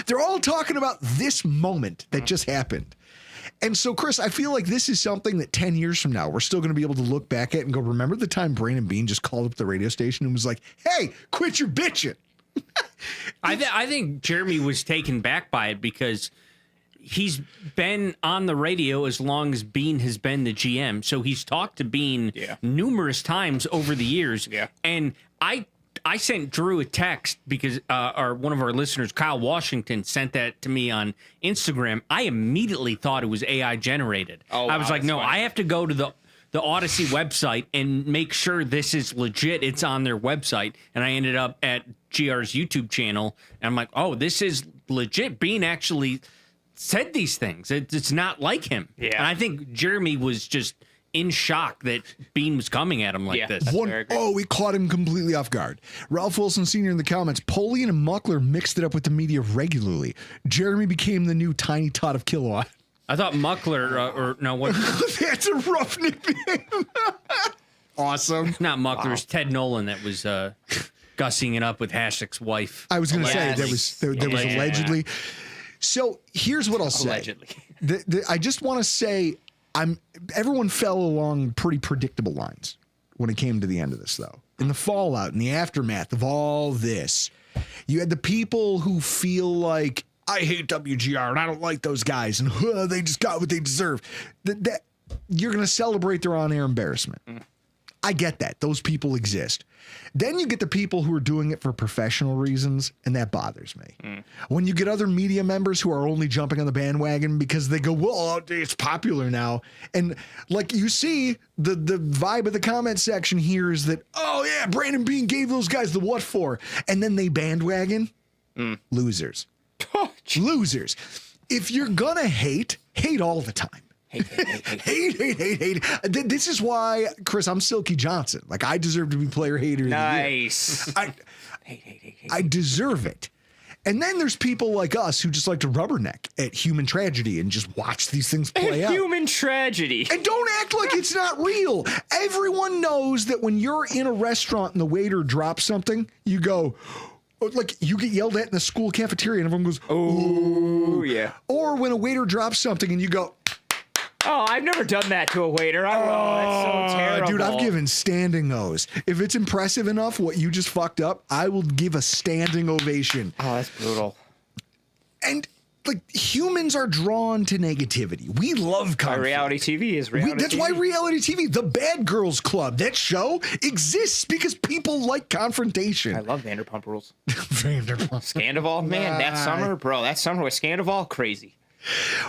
they're all talking about this moment that just happened. And so, Chris, I feel like this is something that 10 years from now, we're still going to be able to look back at and go, remember the time Brandon Beane just called up the radio station and was like, hey, quit your bitching. I think Jeremy was taken back by it because he's been on the radio as long as Beane has been the GM. So he's talked to Beane numerous times over the years. Yeah. And I sent Drew a text because one of our listeners, Kyle Washington, sent that to me on Instagram. I immediately thought it was AI generated. Oh, I was like, no, funny. I have to go to the Odyssey website and make sure this is legit. It's on their website. And I ended up at GR's YouTube channel. And I'm like, oh, this is legit. Beane actually said these things. It's not like him. Yeah. And I think Jeremy was just in shock that Beane was coming at him like this. We caught him completely off guard. Ralph Wilson Sr. in the comments, Polian and Muckler mixed it up with the media regularly. Jeremy became the new Tiny Tot of Kilowatt. I thought Muckler, what? That's a rough nickname. Awesome. Not Muckler, it's Ted Nolan that was gussing it up with Hashick's wife. I was going to say there was allegedly. So here's what I'll say. Allegedly. I just want to say everyone fell along pretty predictable lines when it came to the end of this, though. In the fallout, in the aftermath of all this, you had the people who feel like, I hate WGR and I don't like those guys and they just got what they deserve. That you're going to celebrate their on-air embarrassment. I get that. Those people exist. Then you get the people who are doing it for professional reasons, and that bothers me. When you get other media members who are only jumping on the bandwagon because they go, well, it's popular now. And like you see, the vibe of the comment section here is that, oh yeah, Brandon Beane gave those guys the what for. And then they bandwagon. Losers. Losers. If you're going to hate all the time. Hate. This is why, Chris, I'm Silky Johnson. Like, I deserve to be player hater of the year. Nice. I deserve it. And then there's people like us who just like to rubberneck at human tragedy and just watch these things play out. Human tragedy. And don't act like it's not real. Everyone knows that when you're in a restaurant and the waiter drops something, you go, like, you get yelled at in the school cafeteria and everyone goes, oh, yeah. Or when a waiter drops something and you go, oh, I've never done that to a waiter. I don't know. That's so terrible. Dude, I've given standing O's. If it's impressive enough what you just fucked up, I will give a standing ovation. Oh, that's brutal. And like, humans are drawn to negativity. We love conflict. Reality TV is reality. That's why reality TV, the Bad Girls Club, that show exists because people like confrontation. I love Vanderpump Rules. Vanderpump. Scandival, man, that summer with Scandival, crazy.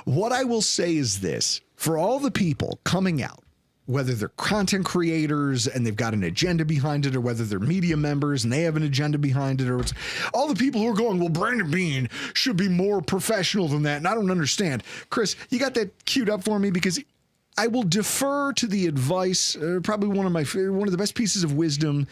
What I will say is this. For all the people coming out, whether they're content creators and they've got an agenda behind it, or whether they're media members and they have an agenda behind it, or it's all the people who are going, well, Brandon Beane should be more professional than that. And I don't understand. Chris, you got that queued up for me? Because I will defer to the advice, probably one of the best pieces of wisdom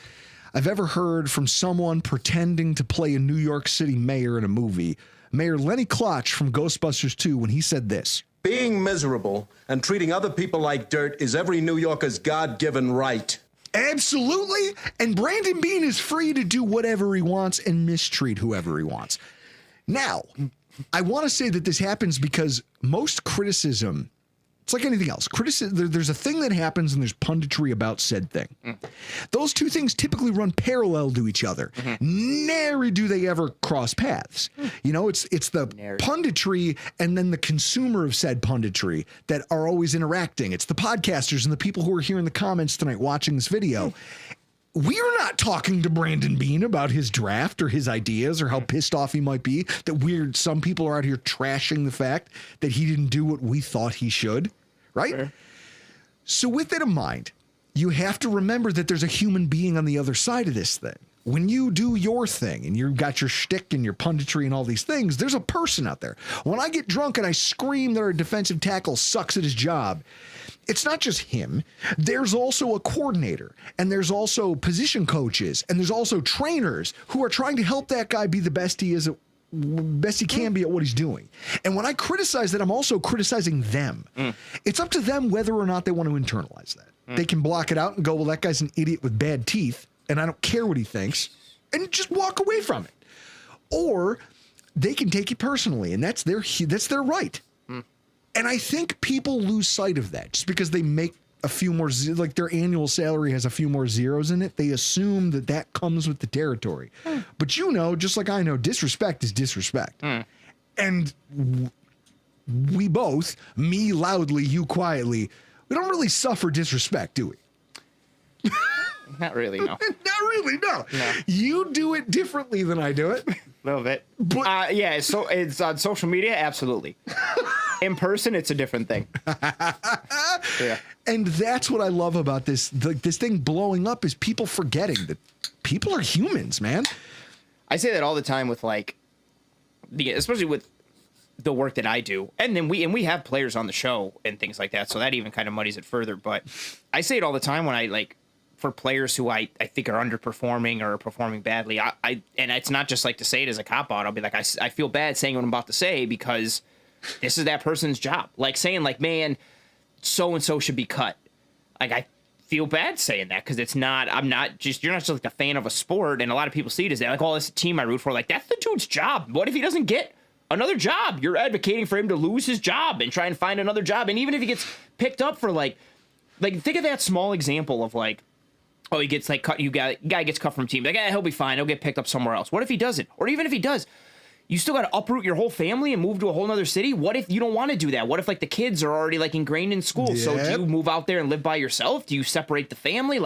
I've ever heard from someone pretending to play a New York City mayor in a movie. Mayor Lenny Klotch from Ghostbusters 2 when he said this. Being miserable and treating other people like dirt is every New Yorker's God-given right. Absolutely. And Brandon Beane is free to do whatever he wants and mistreat whoever he wants. Now, I want to say that this happens because most criticism, it's like anything else. There's a thing that happens and there's punditry about said thing. Those two things typically run parallel to each other. Nary do they ever cross paths. You know, it's the punditry and then the consumer of said punditry that are always interacting. It's the podcasters and the people who are here in the comments tonight watching this video. We're not talking to Brandon Beane about his draft or his ideas or how pissed off he might be that some people are out here trashing the fact that he didn't do what we thought he should, right? Sure. So with that in mind, you have to remember that there's a human being on the other side of this thing. When you do your thing and you've got your shtick and your punditry and all these things, there's a person out there. When I get drunk and I scream that our defensive tackle sucks at his job, it's not just him. There's also a coordinator, and there's also position coaches, and there's also trainers who are trying to help that guy be the best he can be at what he's doing. And when I criticize that, I'm also criticizing them. It's up to them whether or not they want to internalize that. They can block it out and go, well, that guy's an idiot with bad teeth, and I don't care what he thinks, and just walk away from it. Or they can take it personally, and that's their right. And I think people lose sight of that just because they make a few more, like their annual salary has a few more zeros in it. They assume that that comes with the territory. But you know, just like I know, disrespect is disrespect. And we both, me loudly, you quietly, we don't really suffer disrespect, do we? Not really, no. Not really, no. You do it differently than I do it. A little bit. But, yeah, so it's on social media, absolutely. In person, it's a different thing. Yeah. And that's what I love about this thing blowing up is people forgetting that people are humans, man. I say that all the time with especially with the work that I do. And then we have players on the show and things like that. So that even kind of muddies it further. But I say it all the time when I for players who I think are underperforming or performing badly. And it's not just to say it as a cop out. I'll be like, I feel bad saying what I'm about to say because this is that person's job. Like saying man, so-and-so should be cut. I feel bad saying that because you're not just a fan of a sport. And a lot of people see it as that. This team I root for. That's the dude's job. What if he doesn't get another job? You're advocating for him to lose his job and try and find another job. And even if he gets picked up for think of that small example of he gets cut. Guy gets cut from team. He'll be fine. He'll get picked up somewhere else. What if he doesn't? Or even if he does, you still got to uproot your whole family and move to a whole other city. What if you don't want to do that? What if the kids are already ingrained in school? Yep. So do you move out there and live by yourself? Do you separate the family?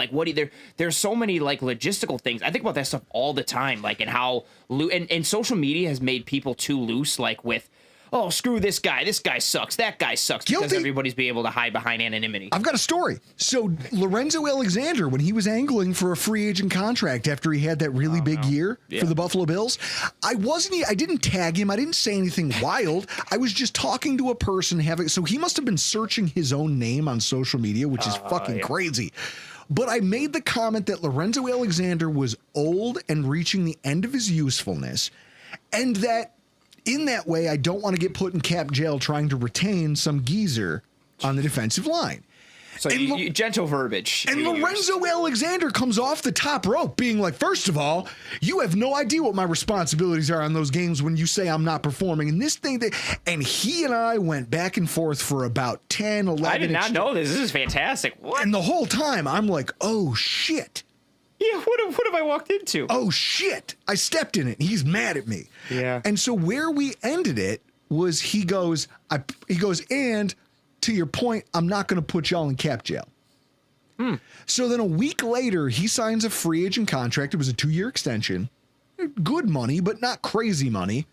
There's so many logistical things. I think about that stuff all the time. And how and social media has made people too loose. With, oh, screw this guy. This guy sucks. That guy sucks. Guilty. Because everybody's being able to hide behind anonymity. I've got a story. So Lorenzo Alexander, when he was angling for a free agent contract after he had that really big year for the Buffalo Bills, I didn't tag him. I didn't say anything wild. I was just talking to a person so he must have been searching his own name on social media, which is fucking crazy. But I made the comment that Lorenzo Alexander was old and reaching the end of his usefulness, and that in that way, I don't want to get put in cap jail trying to retain some geezer on the defensive line. So gentle verbiage. And Lorenzo Alexander comes off the top rope being like, first of all, you have no idea what my responsibilities are on those games when you say I'm not performing. And this thing, and he and I went back and forth for about 10, 11. I did not know this. This is fantastic. What? And the whole time I'm like, oh, shit. Yeah, what have I walked into? Oh, shit. I stepped in it. He's mad at me. Yeah. And so where we ended it was he goes, and to your point, I'm not going to put y'all in cap jail. So then a week later, he signs a free agent contract. It was a 2-year extension. Good money, but not crazy money.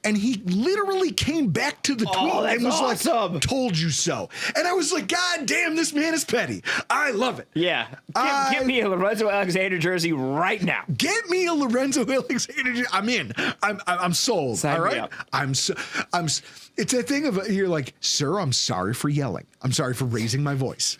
And he literally came back to the tweet and was awesome. Like, told you so. And I was like, God damn, this man is petty. I love it. Yeah. Get me a Lorenzo Alexander jersey right now. Get me a Lorenzo Alexander jersey. I'm in. I'm sold. Sign all me right. up. It's a thing of, you're like, sir, I'm sorry for yelling. I'm sorry for raising my voice.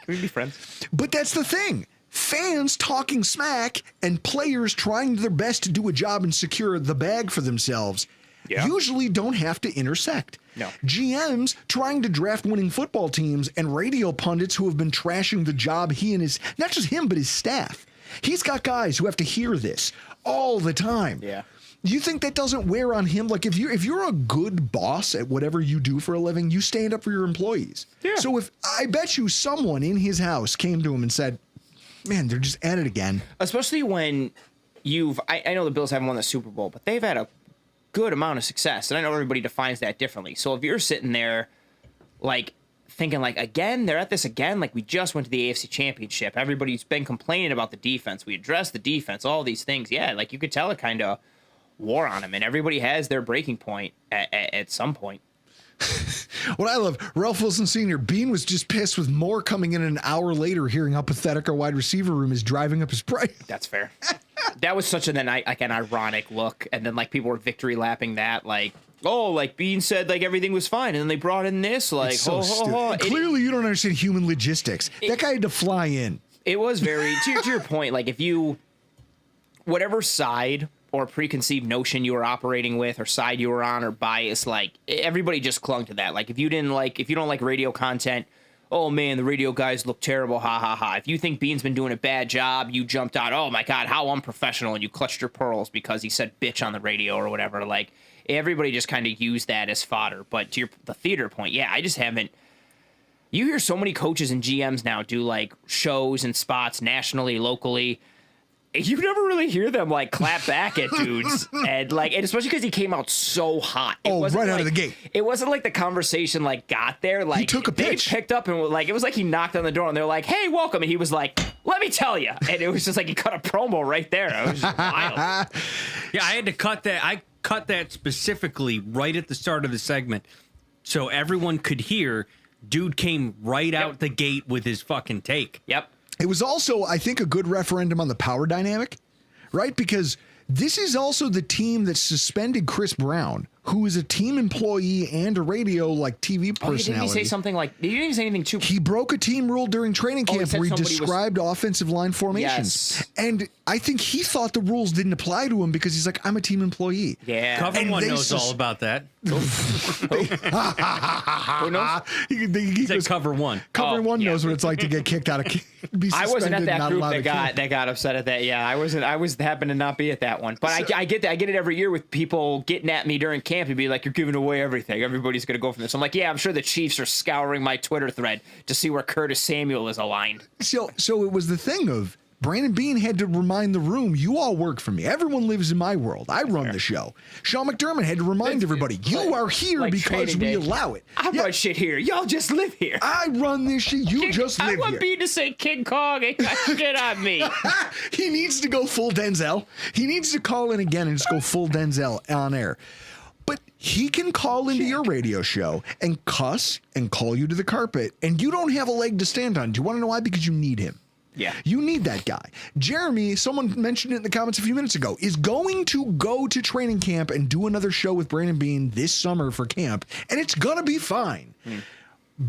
Can we be friends? But that's the thing. fans talking smack and players trying their best to do a job and secure the bag for themselves usually don't have to intersect. No. GMs trying to draft winning football teams and radio pundits who have been trashing the job he and his, not just him, but his staff. He's got guys who have to hear this all the time. Yeah. Do you think that doesn't wear on him? Like if you're a good boss at whatever you do for a living, you stand up for your employees. Yeah. So if I bet you someone in his house came to him and said, man, they're just at it again. Especially when I know the Bills haven't won the Super Bowl, but they've had a good amount of success. And I know everybody defines that differently. So if you're sitting there like thinking like, again, they're at this again, like we just went to the AFC Championship. Everybody's been complaining about the defense. We addressed the defense, all these things. Yeah, like you could tell it kind of wore on them. And everybody has their breaking point at some point. What I love, Ralph Wilson Sr., Bean was just pissed with Moore coming in an hour later hearing how pathetic our wide receiver room is driving up his price. That's fair. That was such an ironic look. And then like people were victory lapping that, like, oh, like Bean said like everything was fine. And then they brought in this, like, so stupid. Clearly you don't understand human logistics. That guy had to fly in. It was very, to your point, like if you, whatever side or preconceived notion you were operating with or side you were on or bias, like everybody just clung to that. Like if you don't like radio content, oh man, the radio guys look terrible, ha ha ha. If you think Bean's been doing a bad job, you jumped out, oh my God, how unprofessional, and you clutched your pearls because he said bitch on the radio or whatever. Like everybody just kind of used that as fodder. But to the theater point, yeah, I just haven't. You hear so many coaches and GMs now do like shows and spots nationally, locally. You never really hear them like clap back at dudes, and especially because he came out so hot. Right out of the gate. It wasn't like the conversation like got there. Like he took a pitch. They picked up and like it was like he knocked on the door and they're like, "Hey, welcome," and he was like, "Let me tell you," and it was just like he cut a promo right there. It was just wild. Yeah, I had to cut that. I cut that specifically right at the start of the segment, so everyone could hear. Dude came right out the gate with his fucking take. Yep. It was also, I think, a good referendum on the power dynamic, right? Because this is also the team that suspended Chris Brown, who is a team employee and a radio TV personality. Didn't he say something like? He didn't say anything too. He broke a team rule during training camp where he described offensive line formations, and I think he thought the rules didn't apply to him because he's like, I'm a team employee. Yeah, Cover One knows all about that. Who knows? He said Cover One. Cover One knows what it's like to get kicked out of. I wasn't at that group that got upset at that. Yeah, I wasn't. I happened to not be at that one. But I get that. I get it every year with people getting at me during camp to be like, "You're giving away everything. Everybody's going to go from this." I'm like, "Yeah, I'm sure the Chiefs are scouring my Twitter thread to see where Curtis Samuel is aligned." So it was the thing of Brandon Beane had to remind the room, you all work for me. Everyone lives in my world. I run the show. Sean McDermott had to remind everybody, you are here because we allow it. I run shit here. Y'all just live here. I run this shit. You just live here. I want Beane to say King Kong ain't got shit on me. He needs to go full Denzel. He needs to call in again and just go full Denzel on air. But he can call into your radio show and cuss and call you to the carpet, and you don't have a leg to stand on. Do you want to know why? Because you need him. Yeah. You need that guy. Jeremy, someone mentioned it in the comments a few minutes ago, is going to go to training camp and do another show with Brandon Beane this summer for camp, and it's going to be fine.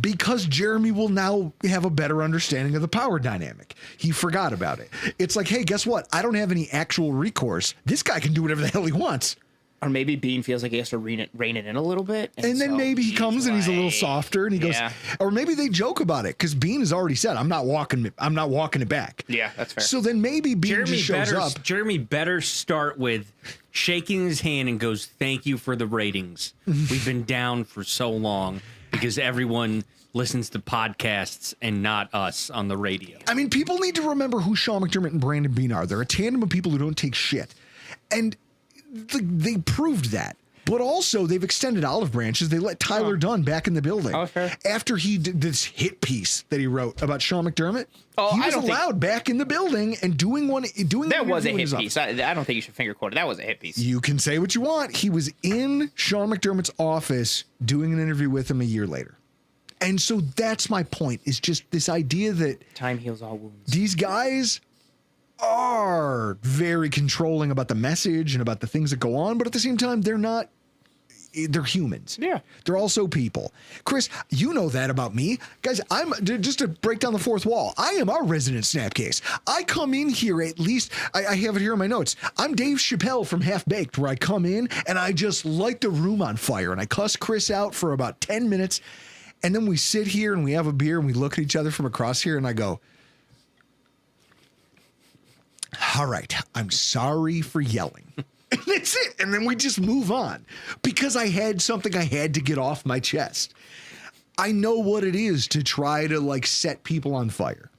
Because Jeremy will now have a better understanding of the power dynamic. He forgot about it. It's like, hey, guess what? I don't have any actual recourse. This guy can do whatever the hell he wants. Or maybe Beane feels like he has to rein it in a little bit. And then maybe he comes and he's a little softer and he goes, or maybe they joke about it because Beane has already said, I'm not walking it back. Yeah, that's fair. So then maybe Beane just shows up. Jeremy better start with shaking his hand and goes, thank you for the ratings. We've been down for so long because everyone listens to podcasts and not us on the radio. I mean, people need to remember who Sean McDermott and Brandon Beane are. They're a tandem of people who don't take shit. And they proved that. But also, they've extended olive branches. They let Tyler Dunn back in the building. Oh, fair. After he did this hit piece that he wrote about Sean McDermott, he was allowed back in the building and doing that was a hit piece. I don't think you should finger quote it. That was a hit piece. You can say what you want. He was in Sean McDermott's office doing an interview with him a year later. And so that's my point, is just this idea that time heals all wounds. These guys are very controlling about the message and about the things that go on, but at the same time, they're not they're humans. Yeah. They're also people. Chris, you know that about me. Guys, I'm just to break down the fourth wall. I am our resident snapcase. I come in here at least, I have it here in my notes. I'm Dave Chappelle from Half Baked, where I come in and I just light the room on fire and I cuss Chris out for about 10 minutes. And then we sit here and we have a beer and we look at each other from across here and I go, all right, I'm sorry for yelling. And that's it. And then we just move on because I had something I had to get off my chest. I know what it is to try to like set people on fire.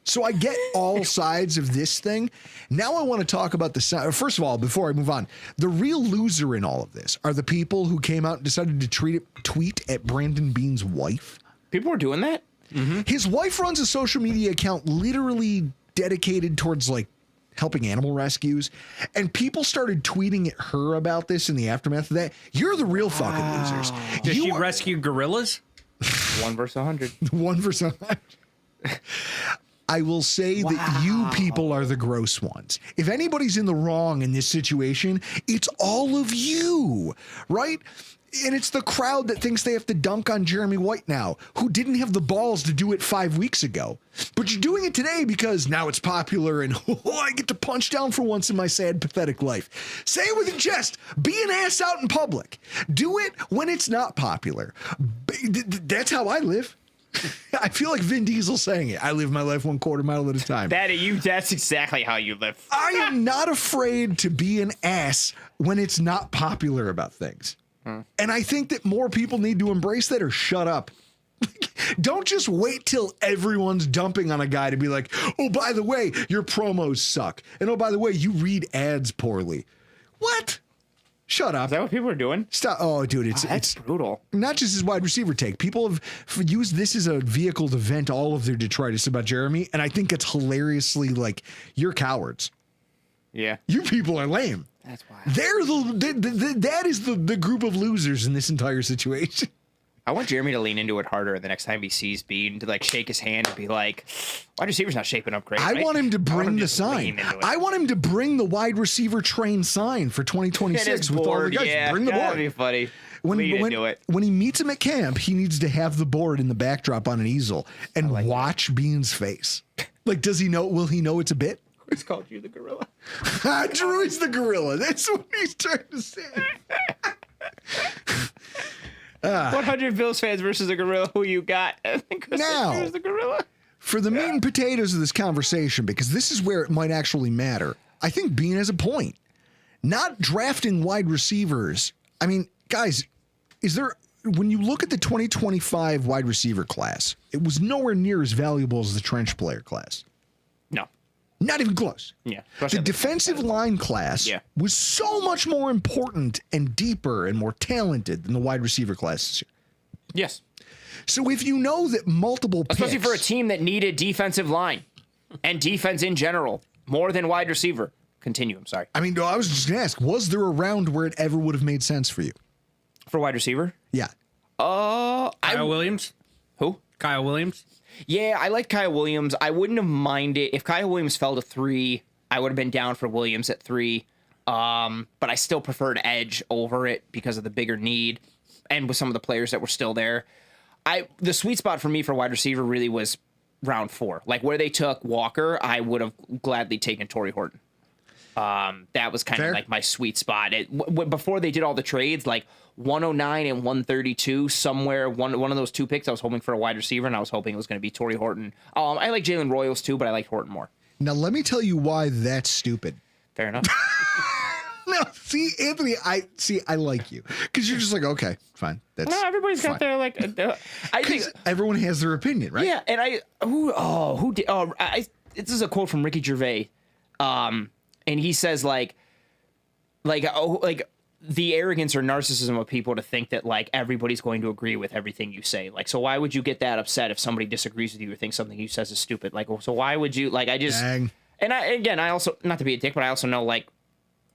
So I get all sides of this thing. Now I want to talk about the side. First of all, before I move on, the real loser in all of this are the people who came out and decided to tweet at Brandon Beane's wife. People were doing that? Mm-hmm. His wife runs a social media account literally dedicated towards like helping animal rescues, and people started tweeting at her about this in the aftermath of that. You're the real fucking losers. Does she rescue gorillas? 1 versus 100. 1 versus 100. I will say that you people are the gross ones. If anybody's in the wrong in this situation, it's all of you, right? And it's the crowd that thinks they have to dunk on Jeremy White now, who didn't have the balls to do it 5 weeks ago. But you're doing it today because now it's popular and I get to punch down for once in my sad, pathetic life. Say it with a chest. Be an ass out in public. Do it when it's not popular. That's how I live. I feel like Vin Diesel saying it. I live my life 1/4 mile at a time. That's exactly how you live. I am not afraid to be an ass when it's not popular about things. And I think that more people need to embrace that or shut up. Don't just wait till everyone's dumping on a guy to be like, oh, by the way, your promos suck. And oh, by the way, you read ads poorly. What? Shut up. Is that what people are doing? Stop. Oh, dude, it's brutal. Not just his wide receiver take. People have used this as a vehicle to vent all of their detritus about Jeremy. And I think it's hilariously like, you're cowards. Yeah. You people are lame. That's why. That is the group of losers in this entire situation. I want Jeremy to lean into it harder the next time he sees Bean, to like shake his hand and be like, wide receiver's not shaping up great. I right? want him to bring the sign. I want him to bring the wide receiver train sign for 2026 with all the guys. Yeah, bring the board. That'd be funny. When he meets him at camp, he needs to have the board in the backdrop on an easel and watch Bean's face. Like, does he know? Will he know it's a bit? Who's called you the gorilla? Drew is the gorilla. That's what he's trying to say. 100 Bills fans versus a gorilla. Who you got? I think now, the gorilla. For the meat and potatoes of this conversation, because this is where it might actually matter, I think Bean has a point. Not drafting wide receivers. I mean, guys, when you look at the 2025 wide receiver class, it was nowhere near as valuable as the trench player class. No. Not even close. Yeah. The defensive line class was so much more important and deeper and more talented than the wide receiver classes. Yes. So if you know that multiple picks, especially for a team that needed defensive line and defense in general more than wide receiver. Continue. I'm sorry. I mean, I was just going to ask, was there a round where it ever would have made sense for you? For wide receiver? Yeah. Kyle Williams? Who? Kyle Williams? Yeah, I like Kyle Williams. I wouldn't have minded if Kyle Williams fell to 3. I would have been down for Williams at 3. But I still preferred edge over it because of the bigger need and with some of the players that were still there. The sweet spot for me for wide receiver really was round 4. Like where they took Walker, I would have gladly taken Torrey Horton. That was kind of like my sweet spot. Before they did all the trades, like 109 and 132, somewhere one of those 2 picks, I was hoping for a wide receiver, and I was hoping it was going to be Torrey Horton. I like Jalen Royals too, but I liked Horton more. Now let me tell you why that's stupid. Fair enough. No, see, Anthony, I like you because you're just like, okay, fine. That's no, everybody's got their like. I think everyone has their opinion, right? Yeah, and this is a quote from Ricky Gervais, and he says like the arrogance or narcissism of people to think that like everybody's going to agree with everything you say. Like, so why would you get that upset if somebody disagrees with you or thinks something you says is stupid? Like, so why would you like? I just Dang. And I also, not to be a dick, but I also know like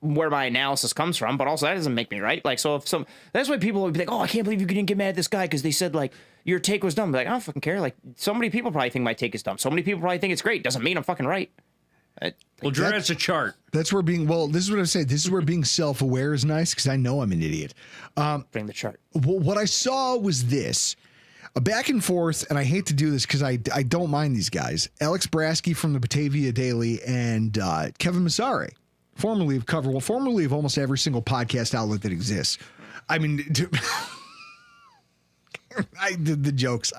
where my analysis comes from, but also that doesn't make me right. Like, so if that's why people would be like, oh, I can't believe you didn't get mad at this guy because they said like your take was dumb. Like, I don't fucking care. Like, so many people probably think my take is dumb. So many people probably think it's great. Doesn't mean I'm fucking right. Well, draw us a chart. That's where being, this is what I say. This is where being self-aware is nice because I know I'm an idiot. Bring the chart. What I saw was this. A back and forth, and I hate to do this because I don't mind these guys. Alex Brasky from the Batavia Daily and Kevin Massare, formerly of almost every single podcast outlet that exists. I mean, I did the jokes.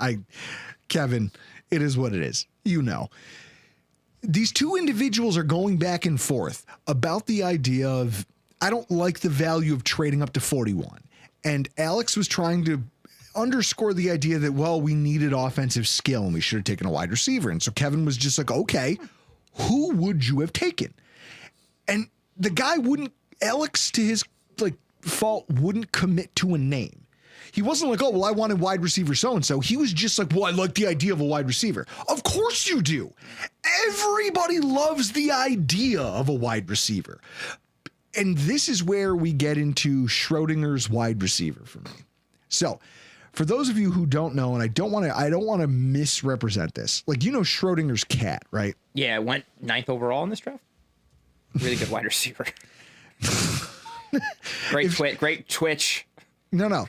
Kevin, it is what it is. You know. These two individuals are going back and forth about the idea of, I don't like the value of trading up to 41. And Alex was trying to underscore the idea that, well, we needed offensive skill and we should have taken a wide receiver. And so Kevin was just like, okay, who would you have taken? And the guy Alex, to his fault, wouldn't commit to a name. He wasn't like, oh, well, I wanted wide receiver so-and-so. He was just like, well, I like the idea of a wide receiver. Of course you do. Everybody loves the idea of a wide receiver. And this is where we get into Schrodinger's wide receiver for me. So for those of you who don't know, and I don't want to misrepresent this, Schrodinger's cat, right? Yeah, it went 9th overall in this draft. Really good wide receiver. Great twitch. No.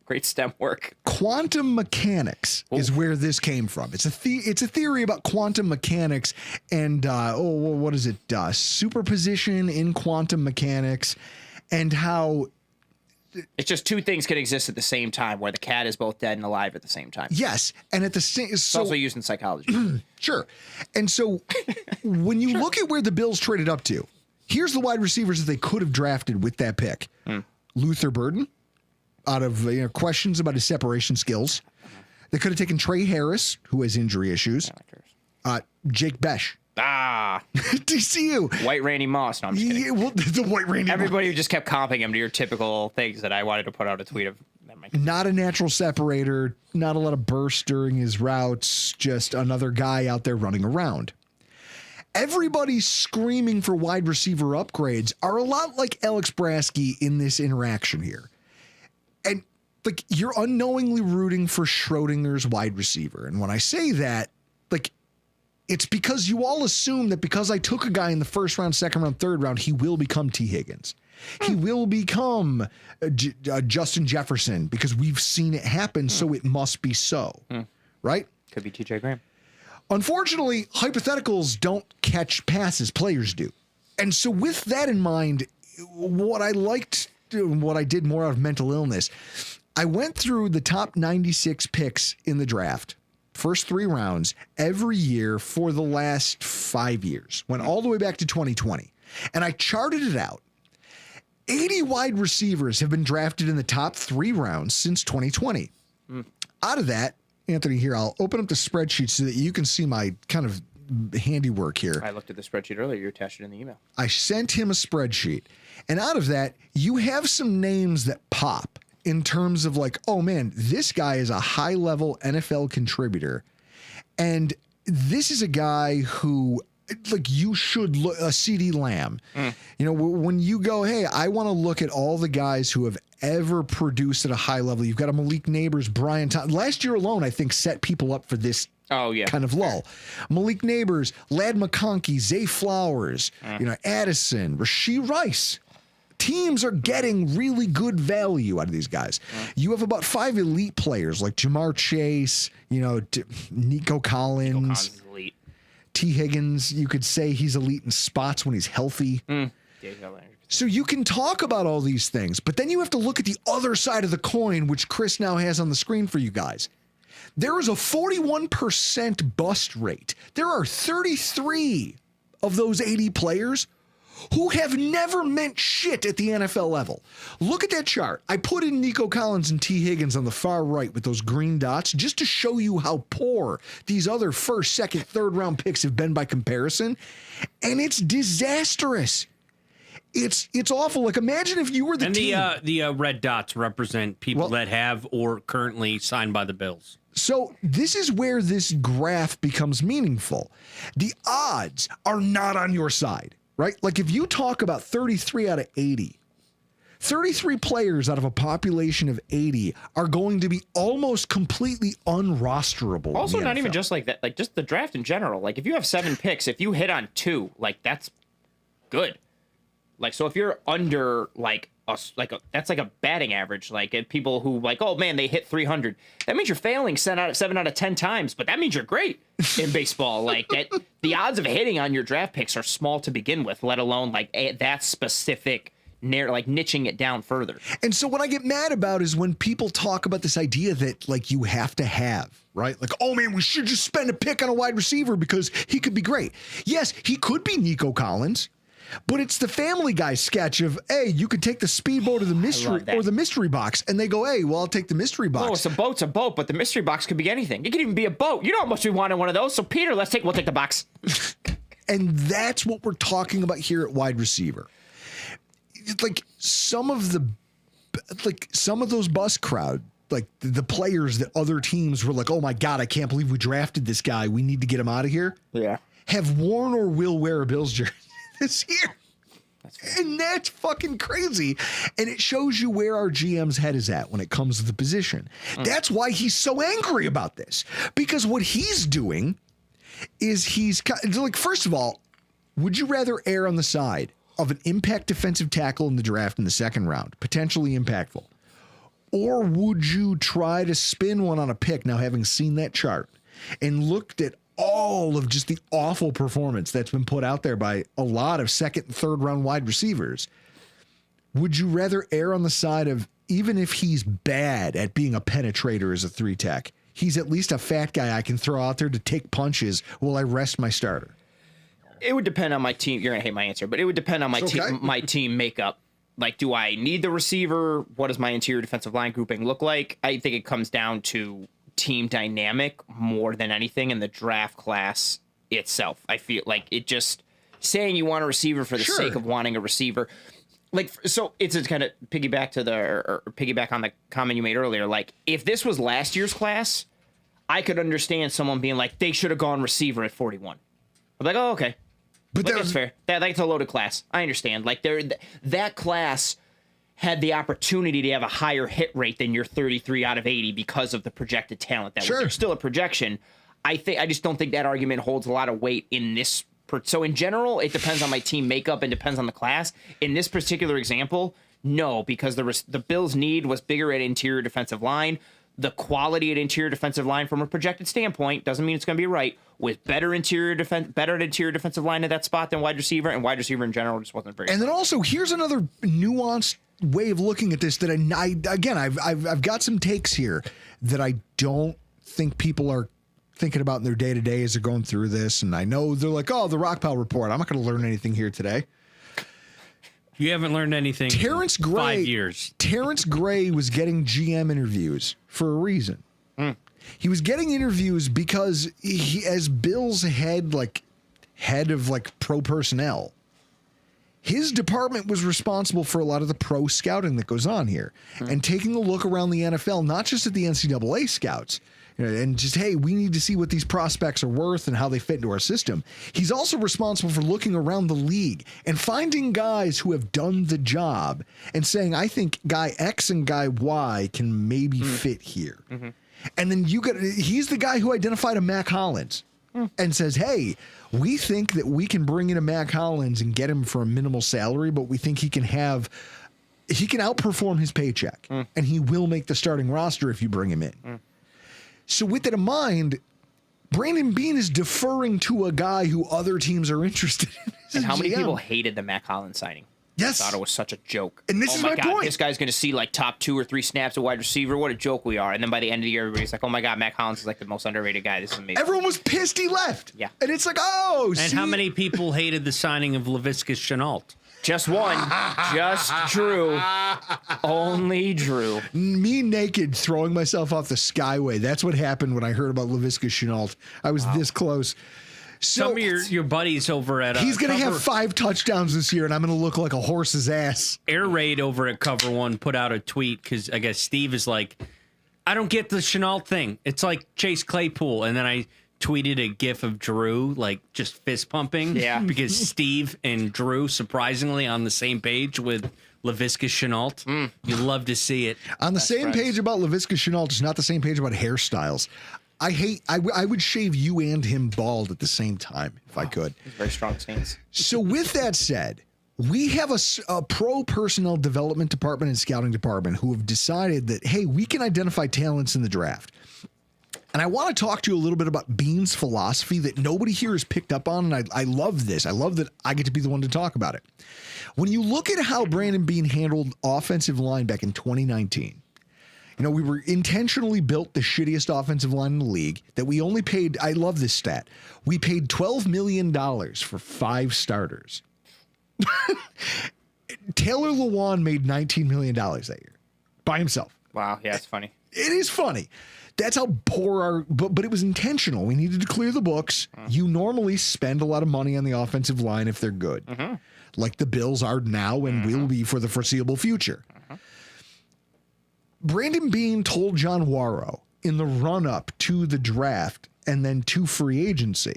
Great stem work. Quantum mechanics is where this came from. It's a theory about quantum mechanics and what is it? Superposition in quantum mechanics, and how it's just two things can exist at the same time, where the cat is both dead and alive at the same time. Yes, and at the same, it's also used in psychology. Sure. And so when you look at where the Bills traded up to, here's the wide receivers that they could have drafted with that pick: Luther Burden, out of questions about his separation skills. They could have taken Trey Harris, who has injury issues. Jake Besh. TCU. White Randy Moss. No, I'm just kidding. Yeah, well, the white Randy Everybody Moss. just kept comping him to your typical things that I wanted to put out a tweet of. Not a natural separator, not a lot of burst during his routes, just another guy out there running around. Everybody screaming for wide receiver upgrades are a lot like Alex Brasky in this interaction here. And you're unknowingly rooting for Schrodinger's wide receiver. And when I say that, it's because you all assume that because I took a guy in the first round, second round, third round, he will become T. Higgins. He will become Justin Jefferson because we've seen it happen, so it must be so. Right? Could be TJ Graham. Unfortunately, hypotheticals don't catch passes. Players do. And so with that in mind, what I liked, what I did more out of mental illness, I went through the top 96 picks in the draft, first 3 rounds, every year for the last 5 years. Went all the way back to 2020. And I charted it out. 80 wide receivers have been drafted in the top 3 rounds since 2020. Out of that, Anthony, here, I'll open up the spreadsheet so that you can see my kind of handiwork here. I looked at the spreadsheet earlier. You attached it in the email. I sent him a spreadsheet. And out of that, you have some names that pop in terms of oh, man, this guy is a high-level NFL contributor. And this is a guy who, you should look, a CD Lamb. When you go, hey, I want to look at all the guys who have ever produced at a high level. You've got a Malik Neighbors, Brian Thompson. Last year alone, I think, set people up for this kind of lull. Malik Neighbors, Ladd McConkey, Zay Flowers, Addison, Rashee Rice. Teams are getting really good value out of these guys. You have about 5 elite players like Jamar Chase, Nico Collins. Is elite. T. Higgins, you could say he's elite in spots when he's healthy. So you can talk about all these things, but then you have to look at the other side of the coin, which Chris now has on the screen for you guys. There is a 41% bust rate. There are 33 of those 80 players who have never meant shit at the NFL level. Look at that chart. I put in Nico Collins and T. Higgins on the far right with those green dots just to show you how poor these other first, second, third round picks have been by comparison. And it's disastrous. It's awful. Imagine if you were the team. And the red dots represent people that have or currently signed by the Bills. So this is where this graph becomes meaningful. The odds are not on your side. Right? If you talk about 33 out of 80, 33 players out of a population of 80 are going to be almost completely unrosterable. Also, in the not even NFL. just like that, like just the draft in general. Like if you have 7 picks, if you hit on 2, like that's good. Like so, if you're under that's like a batting average. Like if people who like, oh man, they hit 300. That means you're failing 7 out of 10 times, but that means you're great in baseball. Like that, the odds of hitting on your draft picks are small to begin with, let alone like that specific. Like niching it down further. And so what I get mad about is when people talk about this idea that like you have to have, right? Like, oh man, we should just spend a pick on a wide receiver because he could be great. Yes, he could be Nico Collins, but it's the Family Guy sketch of, hey, you could take the speedboat or the mystery box, and they go, hey, well, I'll take the mystery box. Oh, it's a boat, but the mystery box could be anything. It could even be a boat. You know how much we wanted one of those. So Peter, we'll take the box. And that's what we're talking about here at wide receiver. Like some of those bus crowd, like the players that other teams were like, oh my God, I can't believe we drafted this guy. We need to get him out of here. Yeah. Have worn or will wear a Bills jersey this year. And that's fucking crazy. And it shows you where our GM's head is at when it comes to the position. That's why he's so angry about this. Because what he's doing is he's like, first of all, would you rather err on the side of an impact defensive tackle in the draft in the second round, potentially impactful? Or would you try to spin one on a pick now, having seen that chart and looked at all of just the awful performance that's been put out there by a lot of second and third round wide receivers? Would you rather err on the side of, even if he's bad at being a penetrator as a 3-tech, he's at least a fat guy I can throw out there to take punches while I rest my starter? It would depend on my team. You're gonna hate my answer, but it would depend on my team makeup. Like, do I need the receiver? What does my interior defensive line grouping look like? I think it comes down to team dynamic more than anything in the draft class itself. I feel like it just saying you want a receiver for the sake of wanting a receiver. Like, so it's a kind of piggyback on the comment you made earlier. Like, if this was last year's class, I could understand someone being like, they should have gone receiver at 41. I'm like, oh, okay. But that's fair. That's a loaded class. I understand. Like that class had the opportunity to have a higher hit rate than your 33 out of 80 because of the projected talent. That was still a projection. I just don't think that argument holds a lot of weight in this. So in general, it depends on my team makeup and depends on the class. In this particular example, no, because the Bills' need was bigger at interior defensive line. The quality at interior defensive line from a projected standpoint doesn't mean it's going to be right. With better at interior defensive line at that spot than wide receiver, and wide receiver in general just wasn't very. And then also, here's another nuanced way of looking at this that I've got some takes here that I don't think people are thinking about in their day to day as they're going through this. And I know they're like, oh, the Rockpile Report. I'm not going to learn anything here today. You haven't learned anything. Terrence Gray, 5 years. Terrence Gray was getting GM interviews for a reason. He was getting interviews because he, as Bill's head of pro personnel, his department was responsible for a lot of the pro scouting that goes on here and taking a look around the NFL, not just at the NCAA scouts, and just, hey, we need to see what these prospects are worth and how they fit into our system. He's also responsible for looking around the league and finding guys who have done the job and saying, I think guy X and guy Y can maybe fit here. And then he's the guy who identified a Mac Hollins and says, hey, we think that we can bring in a Mac Hollins and get him for a minimal salary, but we think he can outperform his paycheck and he will make the starting roster if you bring him in. So with that in mind, Brandon Beane is deferring to a guy who other teams are interested in. And how many people hated the Mac Hollins signing? Yes. I thought it was such a joke. And this is my point. This guy's going to see like top 2 or 3 snaps at wide receiver. What a joke we are. And then by the end of the year, everybody's like, oh my God, Mac Hollins is like the most underrated guy. This is amazing. Everyone was pissed he left. Yeah. And it's like, oh, and how many people hated the signing of Laviska Shenault? Just one. Just Drew. Only Drew. Me naked throwing myself off the skyway. That's what happened when I heard about Laviska Shenault. I was this close. So, some of your buddies over at he's going to have 5 touchdowns this year, and I'm going to look like a horse's ass. Air Raid over at Cover One put out a tweet because I guess Steve is like, I don't get the Shenault thing. It's like Chase Claypool, and then I tweeted a gif of Drew like just fist pumping. Yeah. Because Steve and Drew surprisingly on the same page with LaVisca Chenault. You love to see it. On the same page about LaVisca Chenault, just not the same page about hairstyles. I would shave you and him bald at the same time if I could. Very strong stance. So with that said, we have a pro personnel development department and scouting department who have decided that, hey, we can identify talents in the draft. And I want to talk to you a little bit about Bean's philosophy that nobody here has picked up on. And I love this. I love that I get to be the one to talk about it. When you look at how Brandon Bean handled offensive line back in 2019, we were intentionally built the shittiest offensive line in the league that we only paid. I love this stat. We paid $12 million for 5 starters. Taylor Lewan made $19 million that year by himself. Wow. Yeah, it's funny. It is funny. That's how poor but it was intentional. We needed to clear the books. You normally spend a lot of money on the offensive line if they're good, like the Bills are now and will be for the foreseeable future. Brandon Bean told John Warrow in the run-up to the draft and then to free agency,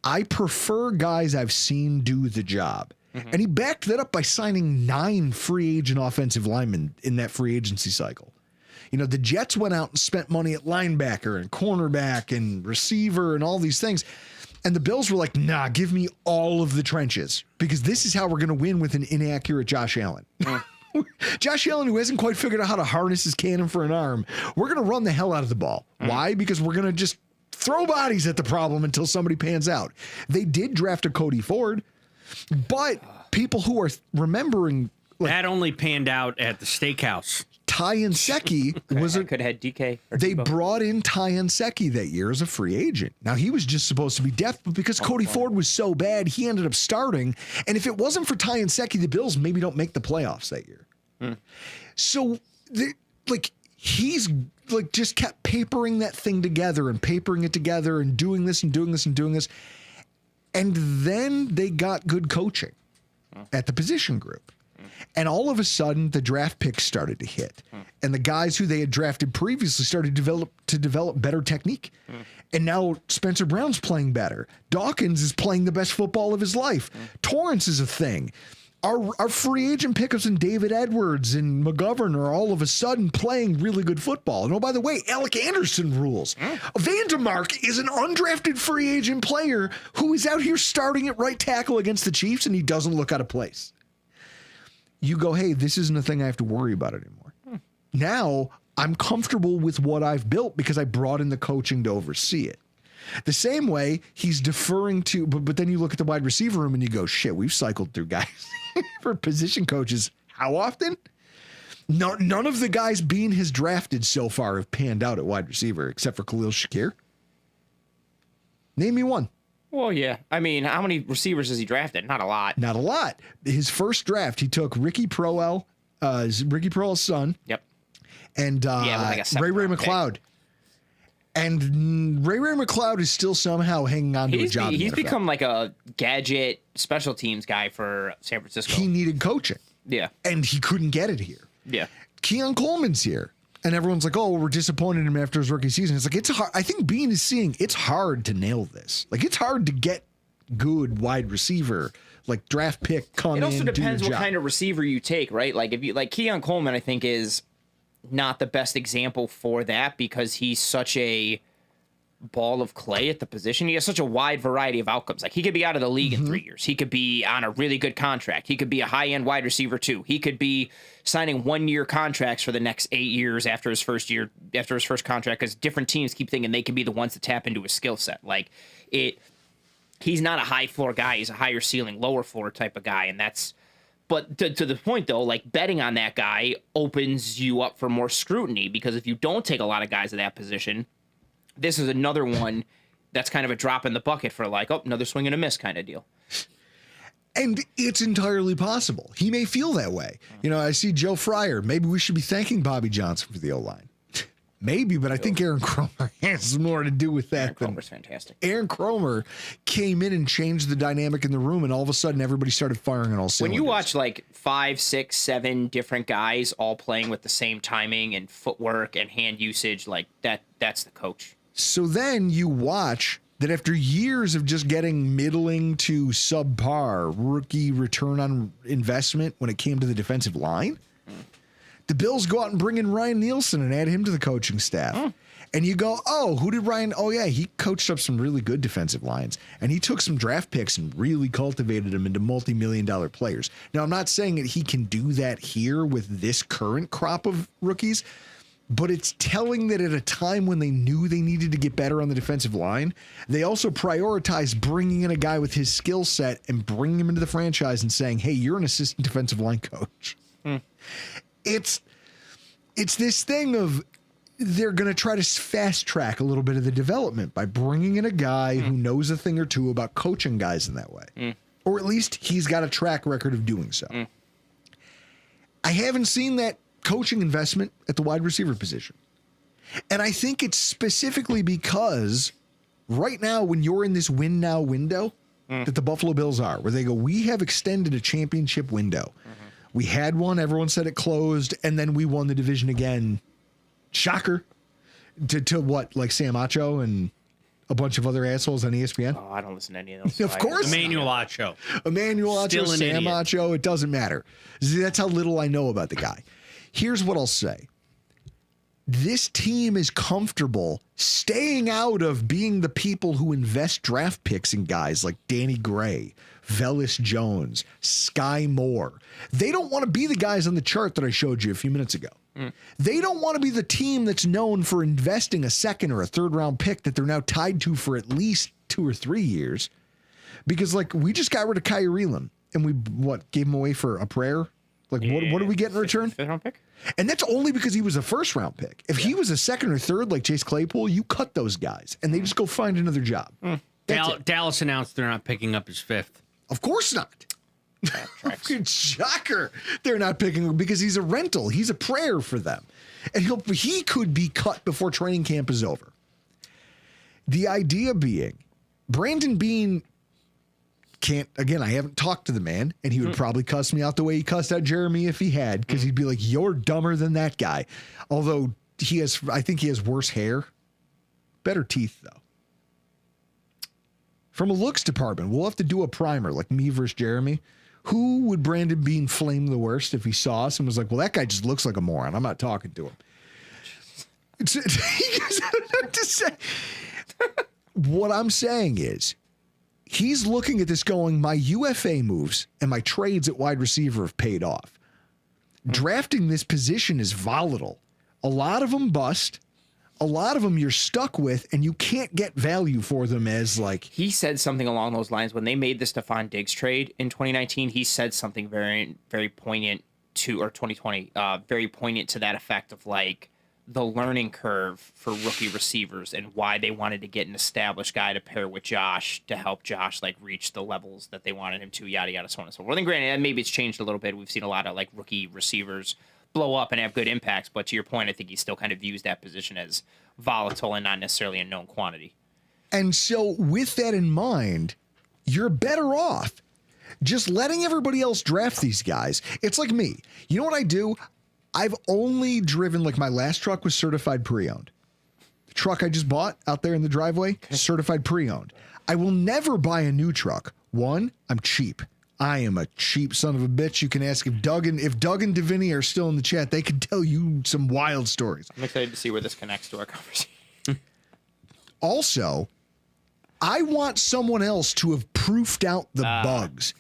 I prefer guys I've seen do the job. And he backed that up by signing 9 free agent offensive linemen in that free agency cycle. The Jets went out and spent money at linebacker and cornerback and receiver and all these things. And the Bills were like, nah, give me all of the trenches because this is how we're going to win with an inaccurate Josh Allen. Josh Allen, who hasn't quite figured out how to harness his cannon for an arm, we're going to run the hell out of the ball. Why? Because we're going to just throw bodies at the problem until somebody pans out. They did draft a Cody Ford, but people who are remembering... that only panned out at the steakhouse. Ty Nsekhe could have had DK. They brought in Ty Nsekhe that year as a free agent. Now, he was just supposed to be depth, but because Cody Ford was so bad, he ended up starting. And if it wasn't for Ty Nsekhe, the Bills maybe don't make the playoffs that year. So, he's just kept papering that thing together and papering it together and doing this and doing this and doing this. And then they got good coaching at the position group. And all of a sudden, the draft picks started to hit. And the guys who they had drafted previously started to develop better technique. And now Spencer Brown's playing better. Dawkins is playing the best football of his life. Torrance is a thing. Our free agent pickups in David Edwards and McGovern are all of a sudden playing really good football. And oh, by the way, Alec Anderson rules. Vandermark is an undrafted free agent player who is out here starting at right tackle against the Chiefs, and he doesn't look out of place. You go, hey, this isn't a thing I have to worry about anymore. Now I'm comfortable with what I've built because I brought in the coaching to oversee it. The same way he's deferring to, but then you look at the wide receiver room and you go, shit, we've cycled through guys for position coaches. How often? No, none of the guys Bean has drafted so far have panned out at wide receiver except for Khalil Shakir. Name me one. Well, yeah. I mean, how many receivers has he drafted? Not a lot. Not a lot. His first draft, he took Ricky Proehl's son. Yep. And Ray McLeod. Pick. And Ray McLeod is still somehow hanging on to a job. He's become like a gadget special teams guy for San Francisco. He needed coaching. Yeah. And he couldn't get it here. Yeah. Keon Coleman's here. And everyone's like, oh, we're disappointed in him after his rookie season. It's like, it's hard. I think Bean is seeing it's hard to nail this. Like, it's hard to get good wide receiver, like draft pick, come in. It also depends what kind of receiver you take, right? Like, if you like Keon Coleman, I think is not the best example for that because he's such a ball of clay at the position. He has such a wide variety of outcomes. Like, he could be out of the league in 3 years. He could be on a really good contract. He could be a high-end wide receiver too. He could be signing 1-year contracts for the next 8 years after his first contract, because different teams keep thinking they can be the ones to tap into his skill set. Like, he's not a high floor guy. He's a higher ceiling, lower floor type of guy. And that's, but to the point though, like, betting on that guy opens you up for more scrutiny, because if you don't take a lot of guys at that position, this is another one that's kind of a drop in the bucket for like, oh, another swing and a miss kind of deal. And it's entirely possible. He may feel that way. You know, I see Joe Fryer. Maybe we should be thanking Bobby Johnson for the O-line. Maybe, but I think Aaron Kromer has more to do with that. Aaron Kromer's fantastic. Aaron Kromer came in and changed the dynamic in the room, and all of a sudden everybody started firing on all cylinders. When you watch like 5, 6, 7 different guys all playing with the same timing and footwork and hand usage, like that's the coach. So then you watch that after years of just getting middling to subpar rookie return on investment when it came to the defensive line, the Bills go out and bring in Ryan Nielsen and add him to the coaching staff. And you go, oh, who did Ryan? Oh, yeah, he coached up some really good defensive lines. And he took some draft picks and really cultivated them into multi-million-dollar players. Now, I'm not saying that he can do that here with this current crop of rookies, but it's telling that at a time when they knew they needed to get better on the defensive line, they also prioritized bringing in a guy with his skill set and bringing him into the franchise and saying, hey, you're an assistant defensive line coach. It's this thing of they're going to try to fast track a little bit of the development by bringing in a guy who knows a thing or two about coaching guys in that way. Or at least he's got a track record of doing so. I haven't seen that coaching investment at the wide receiver position. And I think it's specifically because right now, when you're in this win now window that the Buffalo Bills are, where they go, we have extended a championship window. We had one, everyone said it closed, and then we won the division again. Shocker. To what, like Sam Acho and a bunch of other assholes on ESPN? Oh, I don't listen to any of those. Of course. Emmanuel Acho. Emmanuel Acho, Sam Acho, it doesn't matter. See, that's how little I know about the guy. Here's what I'll say. This team is comfortable staying out of being the people who invest draft picks in guys like Danny Gray, Velus Jones, Sky Moore. They don't want to be the guys on the chart that I showed you a few minutes ago. They don't want to be the team that's known for investing a second or a third round pick that they're now tied to for at least 2 or 3 years. Because, like, we just got rid of Kyrie Elam and we, gave him away for a prayer? Like, what do we get in return? Fifth round pick? And that's only because he was a first round pick. If he was a second or third, like Chase Claypool, you cut those guys and they just go find another job. Dallas announced they're not picking up his fifth. Of course not. Shocker. They're not picking him because he's a rental. He's a prayer for them. And he could be cut before training camp is over. The idea being, Brandon Beane can't, again, I haven't talked to the man, and he would probably cuss me out the way he cussed out Jeremy if he had, because he'd be like, you're dumber than that guy. Although I think he has worse hair. Better teeth, though. From a looks department, we'll have to do a primer, like me versus Jeremy. Who would Brandon Beane flame the worst if he saw us and was like, well, that guy just looks like a moron. I'm not talking to him. What I'm saying is, he's looking at this going, my UFA moves and my trades at wide receiver have paid off. Drafting this position is volatile. A lot of them bust. A lot of them you're stuck with, and you can't get value for them as like... He said something along those lines when they made the Stephon Diggs trade in 2019. He said something very, very poignant to, or 2020, very poignant to that effect of like the learning curve for rookie receivers and why they wanted to get an established guy to pair with Josh to help Josh like reach the levels that they wanted him to, yada, yada, so on and so forth. And granted, maybe it's changed a little bit. We've seen a lot of like rookie receivers blow up and have good impacts, but to your point, I think he still kind of views that position as volatile and not necessarily a known quantity. And so with that in mind, you're better off just letting everybody else draft these guys. It's like me. You know what I do? I've only driven, like my last truck was certified pre-owned. The truck I just bought out there in the driveway, certified pre-owned. I will never buy a new truck. One, I'm cheap. I am a cheap son of a bitch. You can ask if Doug and Davini are still in the chat. They could tell you some wild stories. I'm excited to see where this connects to our conversation. Also, I want someone else to have proofed out the bugs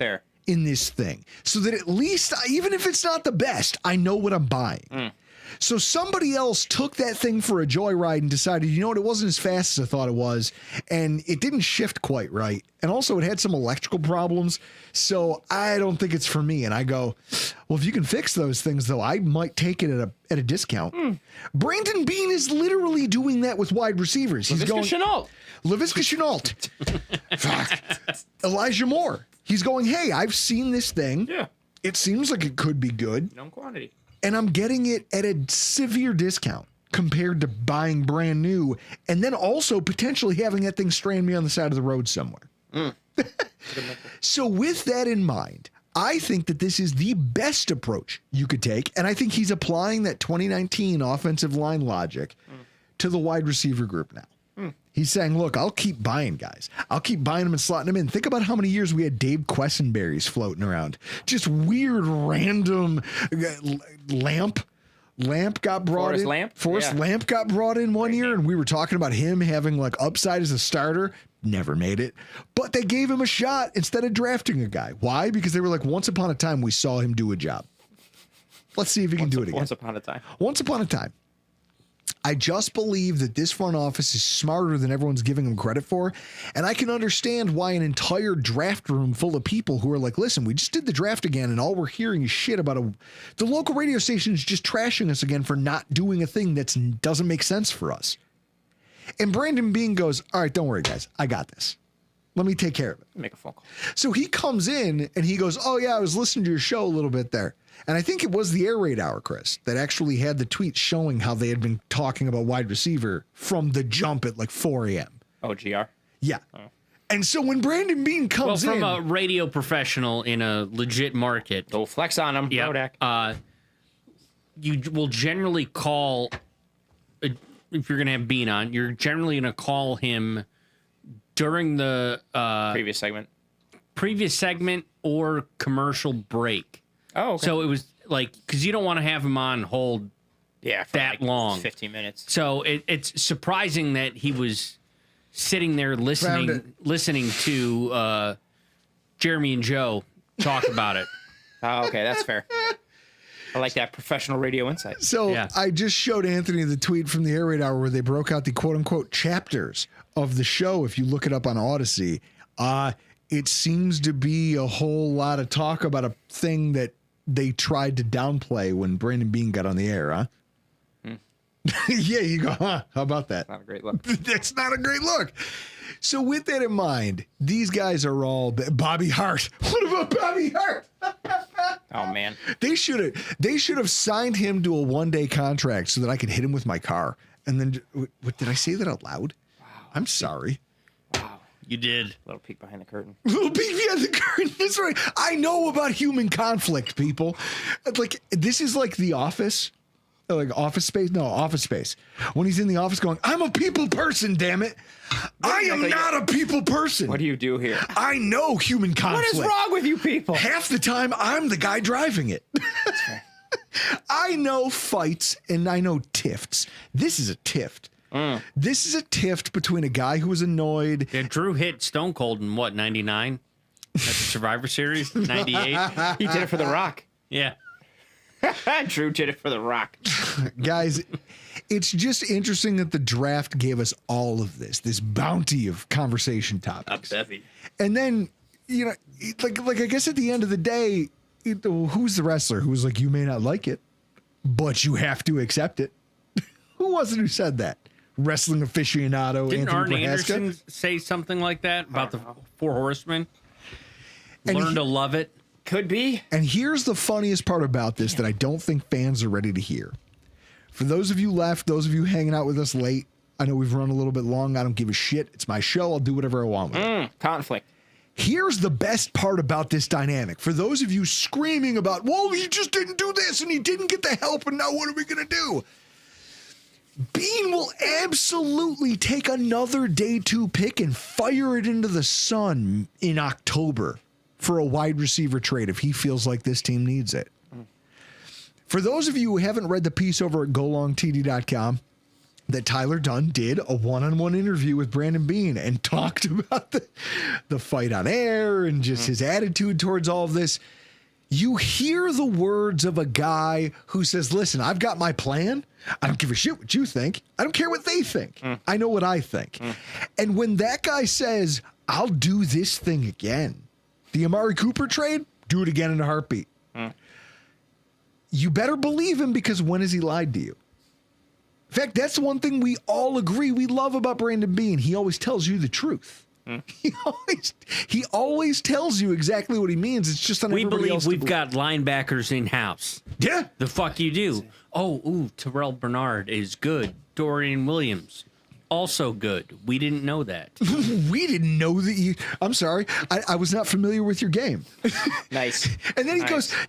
in this thing so that at least, even if it's not the best, I know what I'm buying. So somebody else took that thing for a joyride and decided, you know what, it wasn't as fast as I thought it was, and it didn't shift quite right. And also it had some electrical problems, so I don't think it's for me. And I go, well, if you can fix those things, though, I might take it at a discount. Brandon Beane is literally doing that with wide receivers. He's going Laviska Shenault. Fuck. Elijah Moore. He's going, hey, I've seen this thing. Yeah. It seems like it could be good. Known quantity. And I'm getting it at a severe discount compared to buying brand new and then also potentially having that thing strand me on the side of the road somewhere. So with that in mind, I think that this is the best approach you could take. And I think he's applying that 2019 offensive line logic to the wide receiver group now. He's saying, look, I'll keep buying guys. I'll keep buying them and slotting them in. Think about how many years we had Dave Quessenberries floating around. Just weird, random Lamp got brought in. Forrest Lamp got brought in one year, and we were talking about him having like upside as a starter. Never made it. But they gave him a shot instead of drafting a guy. Why? Because they were like, once upon a time, we saw him do a job. Let's see if he can do it again. Once upon a time. Once upon a time. I just believe that this front office is smarter than everyone's giving them credit for. And I can understand why an entire draft room full of people who are like, listen, we just did the draft again, and all we're hearing is shit about the local radio station is just trashing us again for not doing a thing that doesn't make sense for us. And Brandon Beane goes, all right, don't worry, guys. I got this. Let me take care of it. Make a phone call. So he comes in and he goes, oh, yeah, I was listening to your show a little bit there. And I think it was the Air Raid Hour, Chris, that actually had the tweet showing how they had been talking about wide receiver from the jump at like 4 a.m. Oh, GR? Yeah. Oh. And so when Brandon Beane comes from a radio professional in a legit market. Go flex on him, Rodak. You will generally call, if you're going to have Beane on, you're generally going to call him during the previous segment or commercial break. Oh, okay. So it was like, because you don't want to have him on hold for that like long. 15 minutes. So it's surprising that he was sitting there listening to Jeremy and Joe talk about it. Oh, okay. That's fair. I like that professional radio insight. So I just showed Anthony the tweet from the Air Raid Hour where they broke out the quote unquote chapters of the show. If you look it up on Odyssey, it seems to be a whole lot of talk about a thing that they tried to downplay when Brandon Beane got on the air, huh? Yeah, you go, huh? How about that? Not a great look. That's not a great look. So with that in mind, these guys are all Bobby Hart. What about Bobby Hart? Oh man, they should have signed him to a 1-day contract so that I could hit him with my car. And then, what did I say that out loud? Wow. I'm sorry. Wow, you did. A little peek behind the curtain. Little peek behind the curtain. That's right. I know about human conflict, people. Like this is like The Office. Like Office Space? No, Office Space. When he's in the office going, I'm a people person, damn it. I am not a people person. What do you do here? I know human conflict. What is wrong with you people? Half the time, I'm the guy driving it. I know fights and I know tifts. This is a tift. This is a tift between a guy who was annoyed. Yeah, Drew hit Stone Cold in what, 99? At the Survivor Series? 98? He did it for The Rock. Yeah. Drew did it for The Rock. Guys, it's just interesting that the draft gave us all of this bounty of conversation topics. And then, like I guess at the end of the day, who's the wrestler who was like, you may not like it, but you have to accept it? Who was it who said that? Wrestling aficionado Didn't Anthony Arn Prohaska? Anderson say something like that about the Four Horsemen? Learn to love it. Could be. And here's the funniest part about this that I don't think fans are ready to hear. For those of you left, those of you hanging out with us late, I know we've run a little bit long. I don't give a shit. It's my show. I'll do whatever I want with it. Conflict. Here's the best part about this dynamic. For those of you screaming about, well, he just didn't do this and he didn't get the help and now what are we going to do? Beane will absolutely take another day 2 pick and fire it into the sun in October for a wide receiver trade if he feels like this team needs it. For those of you who haven't read the piece over at golongtd.com, that Tyler Dunn did a one-on-one interview with Brandon Beane and talked about the fight on air and just his attitude towards all of this. You hear the words of a guy who says, listen, I've got my plan. I don't give a shit what you think. I don't care what they think. I know what I think. And when that guy says, I'll do this thing again, the Amari Cooper trade, do it again in a heartbeat. You better believe him, because when has he lied to you? In fact, that's one thing we all agree we love about Brandon Beane. He always tells you the truth. He always tells you exactly what he means. It's just on everybody else. We believe we've got linebackers in house. Yeah. The fuck you do. Oh, Terrell Bernard is good. Dorian Williams, also good. We didn't know that. We didn't know that you. I'm sorry, I was not familiar with your game. Nice. And then he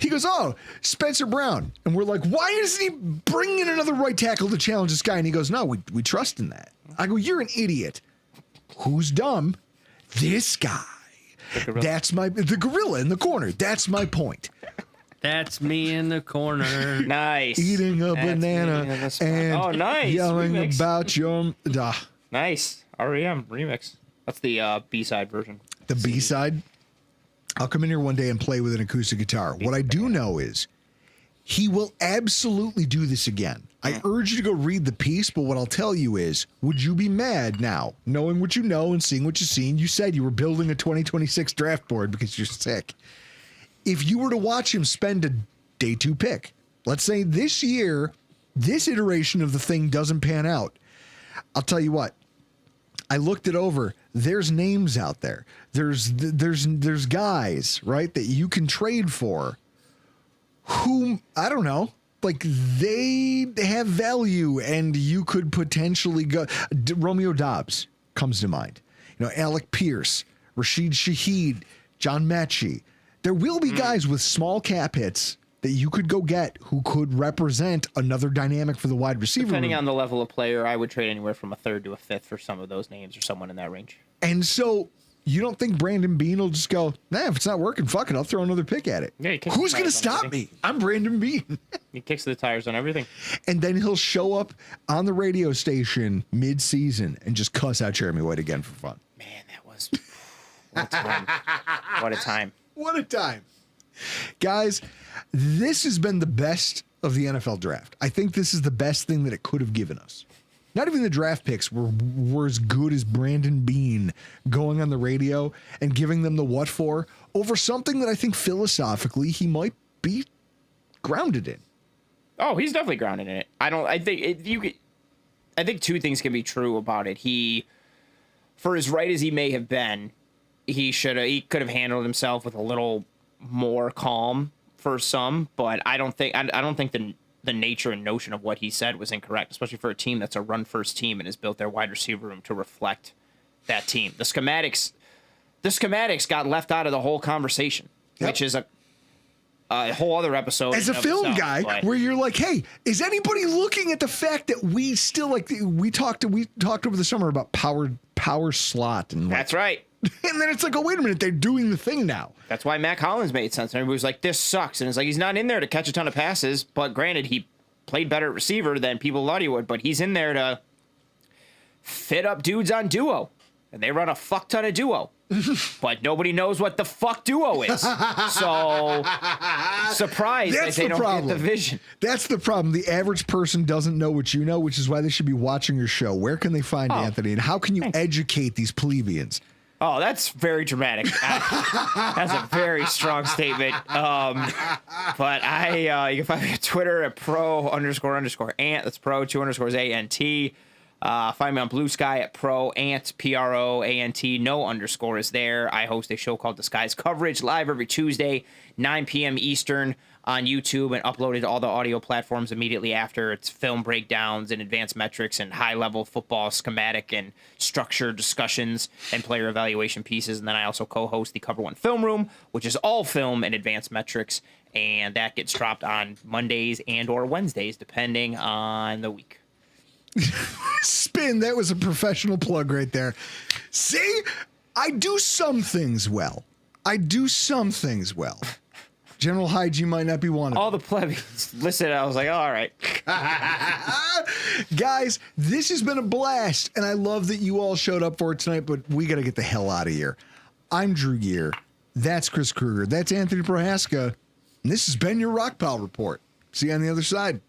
goes, oh, Spencer Brown, and we're like, why isn't he bringing in another right tackle to challenge this guy? And he goes, no, we trust in that. I go, you're an idiot. Who's dumb? This guy. That's the gorilla in the corner. That's my point. That's me in the corner. Nice. Eating a banana and nice. yelling Remix. about your... Nice. REM remix. That's the B-side version. The B-side? I'll come in here one day and play with an acoustic guitar. What I do know is he will absolutely do this again. I urge you to go read the piece, but what I'll tell you is, would you be mad now, knowing what you know and seeing what you've seen? You said you were building a 2026 draft board because you're sick. If you were to watch him spend a day 2 pick, let's say this year, this iteration of the thing doesn't pan out, I'll tell you what, I looked it over. There's names out there. There's guys, right, that you can trade for whom, I don't know, like they have value and you could potentially go. Romeo Dobbs comes to mind. You know, Alec Pierce, Rashid Shaheed, John Mechie. There will be guys with small cap hits that you could go get who could represent another dynamic for the wide receiver. Depending on the level of player, I would trade anywhere from a 3rd to a 5th for some of those names or someone in that range. And so you don't think Brandon Beane will just go, nah, if it's not working, fuck it, I'll throw another pick at it. Yeah, who's going to stop me? I'm Brandon Beane. He kicks the tires on everything. And then he'll show up on the radio station mid-season and just cuss out Jeremy White again for fun. Man, that was... What a time. What a time. What a time. Guys, this has been the best of the NFL draft. I think this is the best thing that it could have given us. Not even the draft picks were as good as Brandon Beane going on the radio and giving them the what for over something that I think philosophically he might be grounded in. Oh, he's definitely grounded in it. I think 2 things can be true about it. He, for as right as he may have been, he could have handled himself with a little more calm for some, but I don't think the nature and notion of what he said was incorrect, especially for a team that's a run-first team and has built their wide receiver room to reflect that team. The schematics got left out of the whole conversation, which is a whole other episode. As a film guy, where you're like, hey, is anybody looking at the fact that we still we talked over the summer about power slot and that's right. And then it's like, oh, wait a minute, they're doing the thing now. That's why Matt Collins made sense. Everybody was like, this sucks. And it's like, he's not in there to catch a ton of passes, but granted, he played better at receiver than people thought he would, but he's in there to fit up dudes on duo. And they run a fuck ton of duo. But nobody knows what the fuck duo is. So, surprised that they don't get the vision. That's the problem. The average person doesn't know what you know, which is why they should be watching your show. Where can they find Anthony? And how can you educate these plebeians? Oh, that's very dramatic. That's a very strong statement. But you can find me on Twitter at pro__ant. That's pro 2_ANT. Find me on Blue Sky at ProAnt, PROANT. No underscore is there. I host a show called Disguise Coverage live every Tuesday, 9 p.m. Eastern on YouTube and uploaded to all the audio platforms immediately after. It's film breakdowns and advanced metrics and high-level football schematic and structure discussions and player evaluation pieces. And then I also co-host the Cover One Film Room, which is all film and advanced metrics, and that gets dropped on Mondays and or Wednesdays, depending on the week. Spin, that was a professional plug right there. See, I do some things well. General hygiene might not be one of them. All the plebeians listened. I was like, all right. Guys, this has been a blast, and I love that you all showed up for it tonight, but we got to get the hell out of here. I'm Drew Gear. That's Chris Kruger. That's Anthony Prohaska. And this has been your Rock Pile Report. See you on the other side.